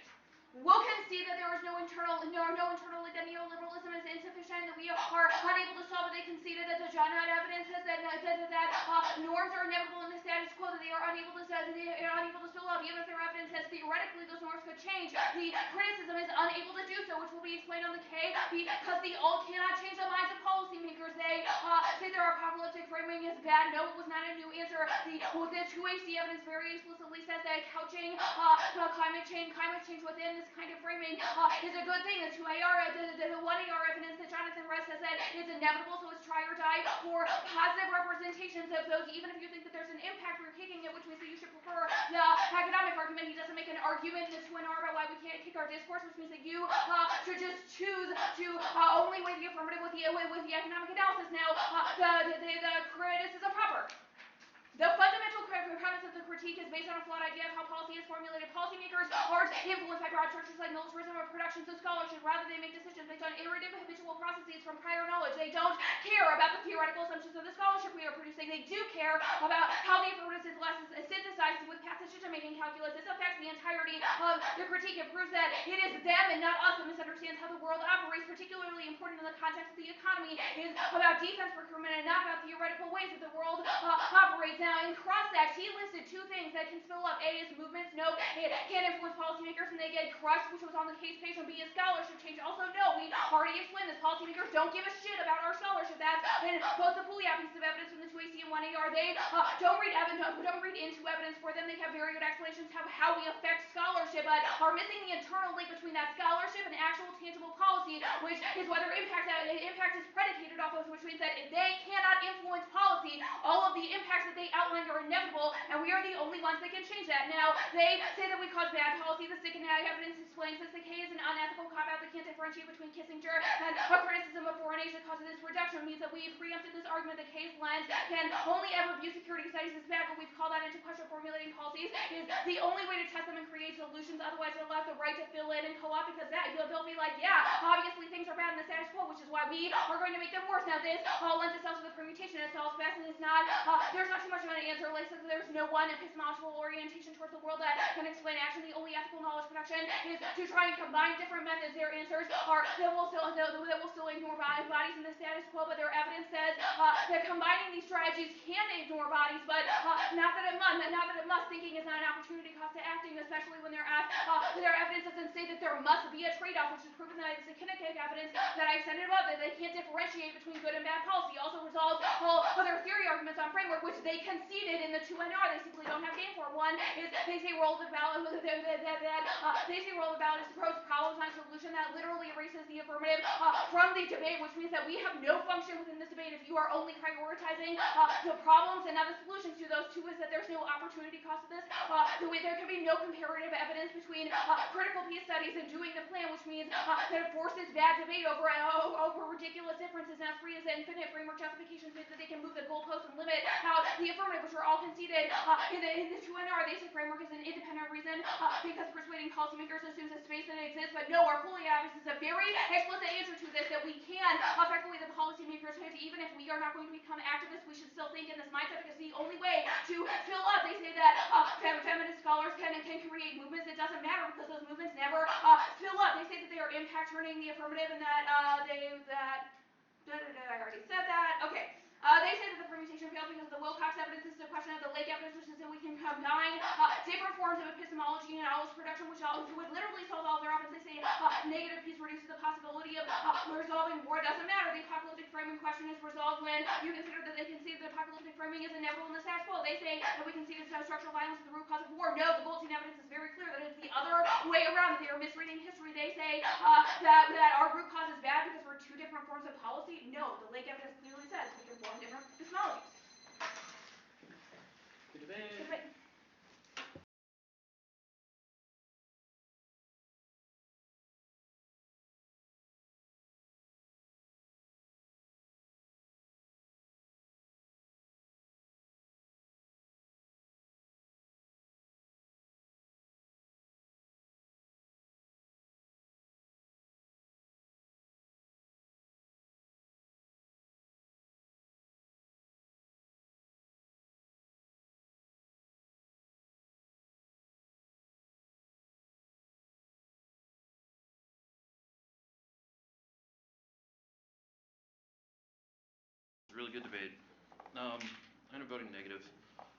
We'll concede that there is no internal link, that neoliberalism is insufficient, that we are unable to solve it. They conceded that the John Hunt evidence says that norms are inevitable in the status quo, that they are unable to spill out. Even if their evidence says theoretically those norms could change, the criticism is unable to do so, which will be explained on the K, because the alt cannot change the minds of policymakers. They say their apocalyptic framing is bad. No, it was not a new answer. The 2AC evidence very explicitly says that couching climate change within this kind of framing is a good thing. The 2AR, the 1AR evidence that Jonathan Russ says that is inevitable, so it's try or die for positive representations of those. Even if you think that there's an impact, we're kicking it, which means that you should prefer the academic argument. He doesn't make an argument in the 2NR about why we can't kick our discourse, which means that you should just choose to only weigh the affirmative with the economic analysis. Now, the criticism proper. The fundamental premise of the critique is based on a flawed idea of how policy is formulated. Policymakers aren't influenced by broad structures like militarism or production of scholarship. Rather, they make decisions based on iterative habitual processes from prior knowledge. They don't care about the theoretical assumptions of the scholarship we are producing. They do care about how the affirmative is synthesized with past decision-making calculus. This affects the entirety of the critique. It proves that it is them and not us that misunderstands how the world operates. Particularly important in the context of the economy is about defense procurement and not about theoretical ways that the world operates. Now, in Crossack, he listed two things that can spill up. A is movements. No, it can't influence policymakers and they get crushed, which was on the case page. And B is scholarship change. Also, no, we already explained this. Policymakers don't give a shit about our scholarship. That's in both the Pouliot pieces of evidence from the 2AC and 1AR. They don't read into evidence for them. They have very good explanations of how we affect scholarship, but are missing the internal link between that scholarship and actual tangible policy, which is whether impact is predicated off of, which means that if they cannot influence policy, all of the impacts that they outlined are inevitable, and we are the only ones that can change that. Now, they say that we cause bad policy. The Sick-and-Ag evidence explains this. The K is an unethical cop-out that can't differentiate between Kissinger and a criticism of foreign aid that causes this reduction. It means that we've preempted this argument that K's lens can only ever view security studies as bad, but we've called that into question. Formulating policies is the only way to test them and create solutions. Otherwise, they'll have the right to fill in and co-op, because they'll be like, yeah, obviously things are bad in the status quo, which is why we are going to make them worse. Now, this lends itself to the permutation. It solves best, and it's not, there's not too much of an answer. Like, since there's no one epistemological orientation towards the world that can explain action, the only ethical knowledge production is to try and combine different methods. Their answers are that will still ignore bodies in the status quo, but their evidence says that combining these strategies can ignore bodies, but not that it must. Thinking is not an opportunity cost to acting, especially when their evidence doesn't say that there must be a trade-off, which is proven by the kinetic evidence that I extended above, that they can't differentiate between good and bad policy. Also resolves all other theory arguments on framework, which they conceded in the 2NR. They simply don't have game for. One is they say role of the ballot is to propose problems on solution. That literally erases the affirmative from the debate, which means that we have no function within this debate. If you are only prioritizing the problems and not the solutions to those. Two is that there's no opportunity cost of this. There can be no comparative evidence between critical piece studies and doing the plan, which means that it forces bad debate over ridiculous differences. And as free as infinite framework justifications means that they can move the goalposts and limit out the affirmative, which are all conceded in the 2NR. They say framework is an independent reason because persuading policymakers assumes a space that exists, but no, our fully obvious is a very explicit answer to this, that we can effectively, the policymakers, even if we are not going to become activists, we should still think in this mindset, because the only way to fill up, they say that feminist scholars can create movements. It doesn't matter because those movements never fill up. They say that they are impact turning the affirmative, and that I already said that. Okay. They say that the permutation fails because the Wilcox evidence is a question of the Lake evidence, which is that we can combine different forms of epistemology and knowledge production, which would literally solve all their options. They say negative piece reduces the possibility of resolving war. It doesn't matter. The apocalyptic framing question is resolved when you consider that they concede that apocalyptic framing is inevitable in the status quo. They say that we concede that structural violence is the root cause of war. No, the Goldstein evidence is very clear that it's the other way around, that they are misreading history. They say that our root cause is bad because we're two different forms of policy. No, the Lake evidence clearly says we can form different epistemologies. Good debate. Good debate. Really good debate. I'm voting negative.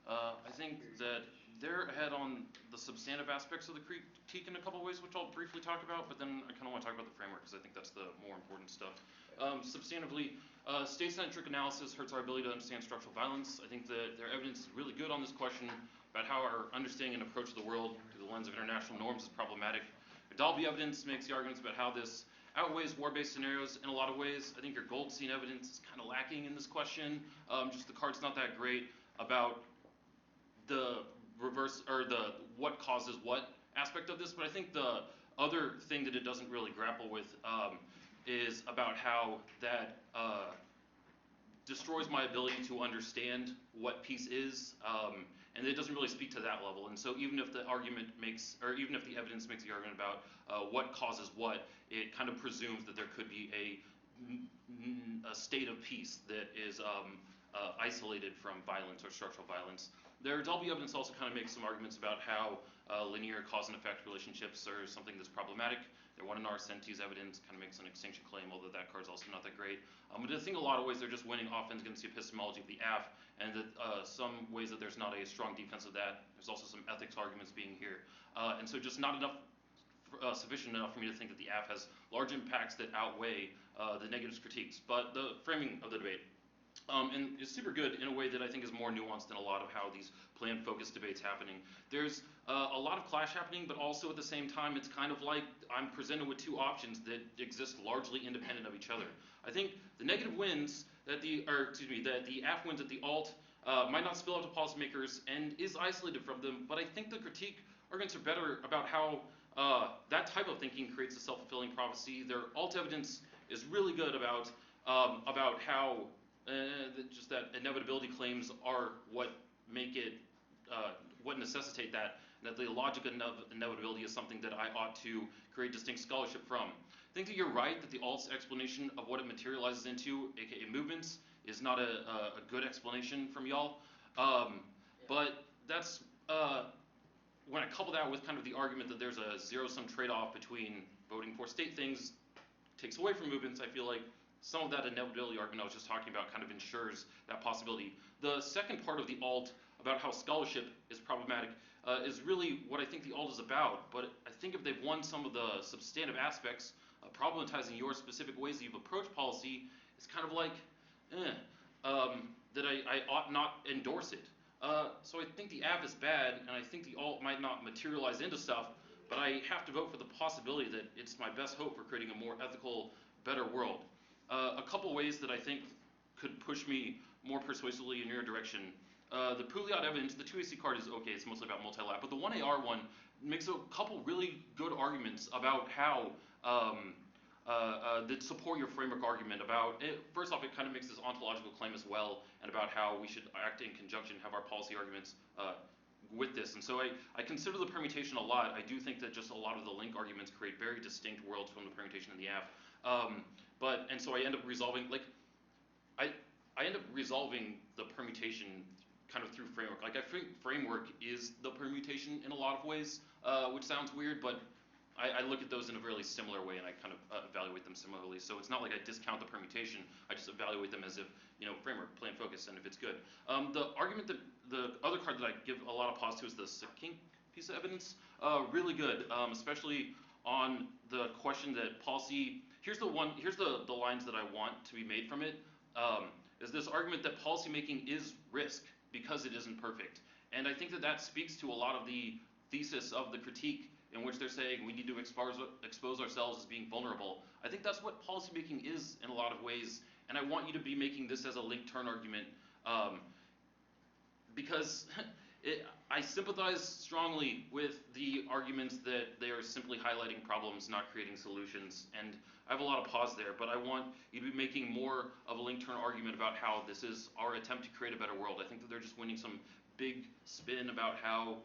I think that they're ahead on the substantive aspects of the critique in a couple ways, which I'll briefly talk about, but then I kind of want to talk about the framework because I think that's the more important stuff. Substantively, state-centric analysis hurts our ability to understand structural violence. I think that their evidence is really good on this question about how our understanding and approach to the world through the lens of international norms is problematic. The Dalby evidence makes the arguments about how this outweighs war-based scenarios in a lot of ways. I think your Goldstein evidence is kind of lacking in this question. Just the card's not that great about the reverse, or the what causes what aspect of this, but I think the other thing that it doesn't really grapple with is about how that destroys my ability to understand what peace is, and it doesn't really speak to that level. And so even if the argument makes, or even if the evidence makes the argument about what causes what, it kind of presumes that there could be a state of peace that is isolated from violence or structural violence. Their Dalby evidence also kind of makes some arguments about how linear cause and effect relationships are something that's problematic. Their 1NR Senti's evidence kind of makes an extinction claim, although that card's also not that great. But I think a lot of ways they're just winning offense against the epistemology of the AF, and that some ways that there's not a strong defense of that. There's also some ethics arguments being here. And so just not enough, sufficient enough for me to think that the AF has large impacts that outweigh the negative critiques. But the framing of the debate, and it's super good in a way that I think is more nuanced than a lot of how these plan-focused debates happening. There's a lot of clash happening, but also at the same time, it's kind of like I'm presented with two options that exist largely independent of each other. I think the negative wins that the AF wins at the alt might not spill out to policymakers and is isolated from them, but I think the critique arguments are better about how that type of thinking creates a self-fulfilling prophecy. Their alt evidence is really good about how just that inevitability claims are what make it, what necessitate that, and that the logic of inevitability is something that I ought to create distinct scholarship from. I think that you're right that the alt's explanation of what it materializes into, aka movements, is not a good explanation from y'all. But that's, when I couple that with kind of the argument that there's a zero-sum trade-off between voting for state things takes away from movements, I feel like some of that inevitability argument I was just talking about kind of ensures that possibility. The second part of the alt about how scholarship is problematic is really what I think the alt is about, but I think if they've won some of the substantive aspects, problematizing your specific ways that you've approached policy, it's kind of like, that I ought not endorse it. So I think the AF is bad, and I think the alt might not materialize into stuff, but I have to vote for the possibility that it's my best hope for creating a more ethical, better world. A couple ways that I think could push me more persuasively in your direction. The Pouliot evidence, the 2AC card is okay, it's mostly about multi-lap, but the 1AR one makes a couple really good arguments about how that support your framework argument about it. First off, it kind of makes this ontological claim as well, and about how we should act in conjunction, have our policy arguments with this. And so I consider the permutation a lot. I do think that just a lot of the link arguments create very distinct worlds from the permutation in the app. And so I end up resolving, like, I end up resolving the permutation kind of through framework. Like, I think framework is the permutation in a lot of ways, which sounds weird, but I look at those in a really similar way, and I kind of evaluate them similarly. So it's not like I discount the permutation, I just evaluate them as if, framework, plan, focus, and if it's good. The argument that, the other card that I give a lot of pause to is the Sikink piece of evidence. Really good, especially on the question that policy, here's the lines that I want to be made from it, is this argument that policymaking is risk because it isn't perfect. And I think that that speaks to a lot of the thesis of the critique in which they're saying we need to expose ourselves as being vulnerable. I think that's what policymaking is in a lot of ways, and I want you to be making this as a link-turn argument, because I sympathize strongly with the arguments that they are simply highlighting problems, not creating solutions, and I have a lot of pause there, but I want you to be making more of a link-turn argument about how this is our attempt to create a better world. I think that they're just winning some big spin about how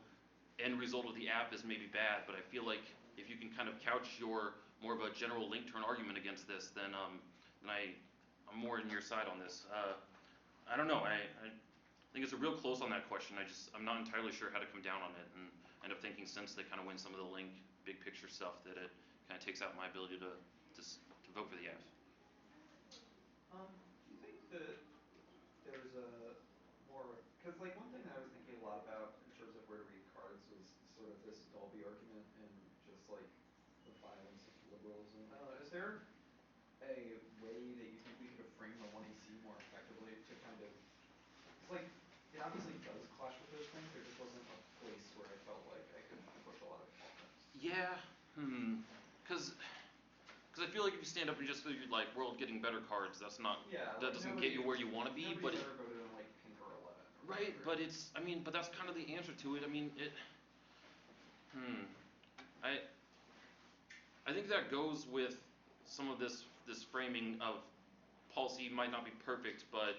end result of the app is maybe bad, but I feel like if you can kind of couch your more of a general link-turn argument against this, then I'm more in your side on this. I don't know. I think it's a real close on that question. I'm not entirely sure how to come down on it, and end up thinking since they kind of win some of the link, big picture stuff, that it kind of takes out my ability to vote for the app. Do you think that there's a more, because like one thing that I was thinking a lot about in terms of where to read cards was sort of this Dolby argument and just like the violence of liberalism. I don't know, is there a way that you think we could have framed the 1AC more effectively to kind of, because like it obviously does clash with those things, there just wasn't a place where I felt like I could push a lot of offense. Yeah, because I feel like if you stand up and just figure like world getting better cards, that doesn't get you where you want to be. But ever voted on like pink or 11. Or right, whatever. but that's kind of the answer to it. I mean, I think that goes with some of this framing of policy might not be perfect, but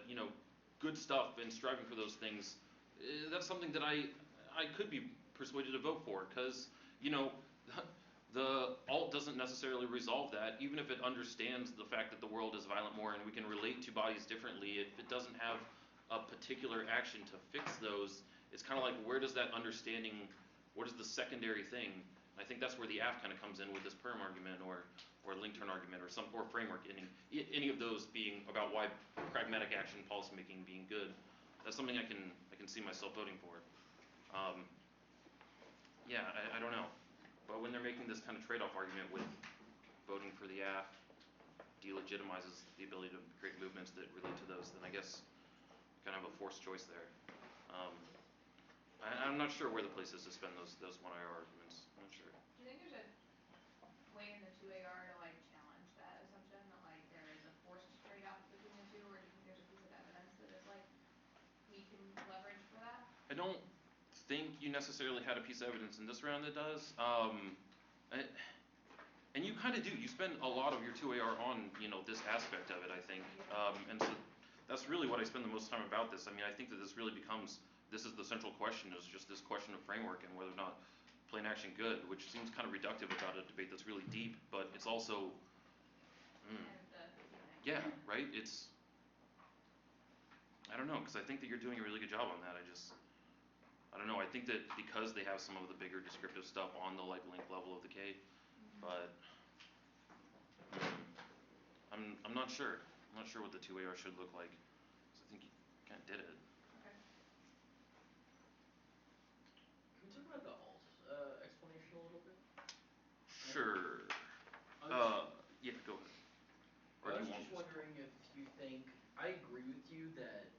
good stuff and striving for those things. That's something that I could be persuaded to vote for, because the alt doesn't necessarily resolve that, even if it understands the fact that the world is violent more and we can relate to bodies differently. If it doesn't have a particular action to fix those, it's kind of like, where does that understanding, what is the secondary thing? I think that's where the AF kind of comes in with this perm argument or link-turn argument or framework, any of those being about why pragmatic action, policymaking being good. That's something I can see myself voting for. Yeah, I don't know. But when they're making this kind of trade-off argument with voting for the AF delegitimizes the ability to create movements that relate to those, then I guess you kind of have a forced choice there. I'm not sure where the place is to spend those 1IR arguments. I'm not sure. Do you think there's a way in the 2AR to like challenge that assumption that like there is a forced trade-off between the two, or do you think there's a piece of evidence that is like we can leverage for that? I don't think you necessarily had a piece of evidence in this round that does. And you kind of do. You spend a lot of your 2AR on this aspect of it, I think. And so that's really what I spend the most time about this. I mean, I think that this really becomes, this is the central question, is just this question of framework and whether or not plain action good, which seems kind of reductive about a debate that's really deep, but it's also, yeah, right? It's, I don't know, because I think that you're doing a really good job on that. I don't know, I think that because they have some of the bigger descriptive stuff on the like link level of the K, but I'm not sure. I'm not sure what the 2AR should look like. So I think you kind of did it. Okay. Can we talk about the alt explanation a little bit? Sure. Yeah, go ahead. I was just wondering if you think, I agree with you that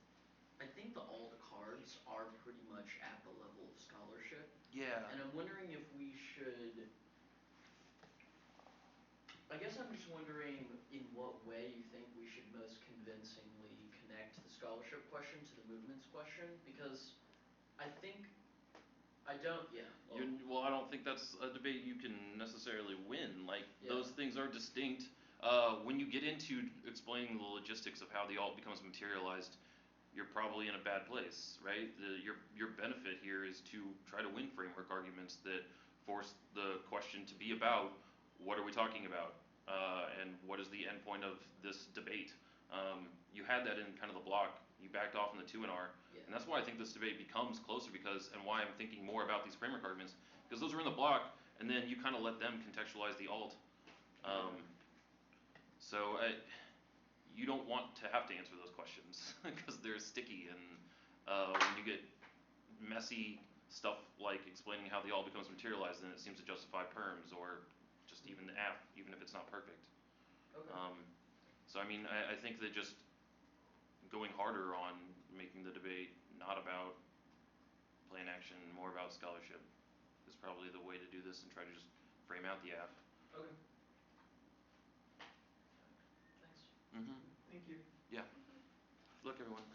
I think the alt cards are pretty much at the level of scholarship. Yeah. And I'm wondering if we should, I guess I'm just wondering in what way you think we should most convincingly connect scholarship question to the movements question? Because I think I don't. Yeah. Well, I don't think that's a debate you can necessarily win. Like, Yeah. those things are distinct. When you get into explaining the logistics of how the alt becomes materialized, you're probably in a bad place, right? Your benefit here is to try to win framework arguments that force the question to be about what are we talking about, and what is the endpoint of this debate. You had that in kind of the block. You backed off in the 2 and R. Yeah. And that's why I think this debate becomes closer and why I'm thinking more about these framework arguments, because those are in the block, and then you kind of let them contextualize the alt. So you don't want to have to answer those questions, because they're sticky, and when you get messy stuff like explaining how the alt becomes materialized, then it seems to justify perms, or just even the F, even if it's not perfect. Okay. So I mean, I think that just going harder on making the debate not about plan action, more about scholarship, is probably the way to do this, and try to just frame out the F. Okay. Thanks. Mm-hmm. Thank you. Yeah. Look, everyone.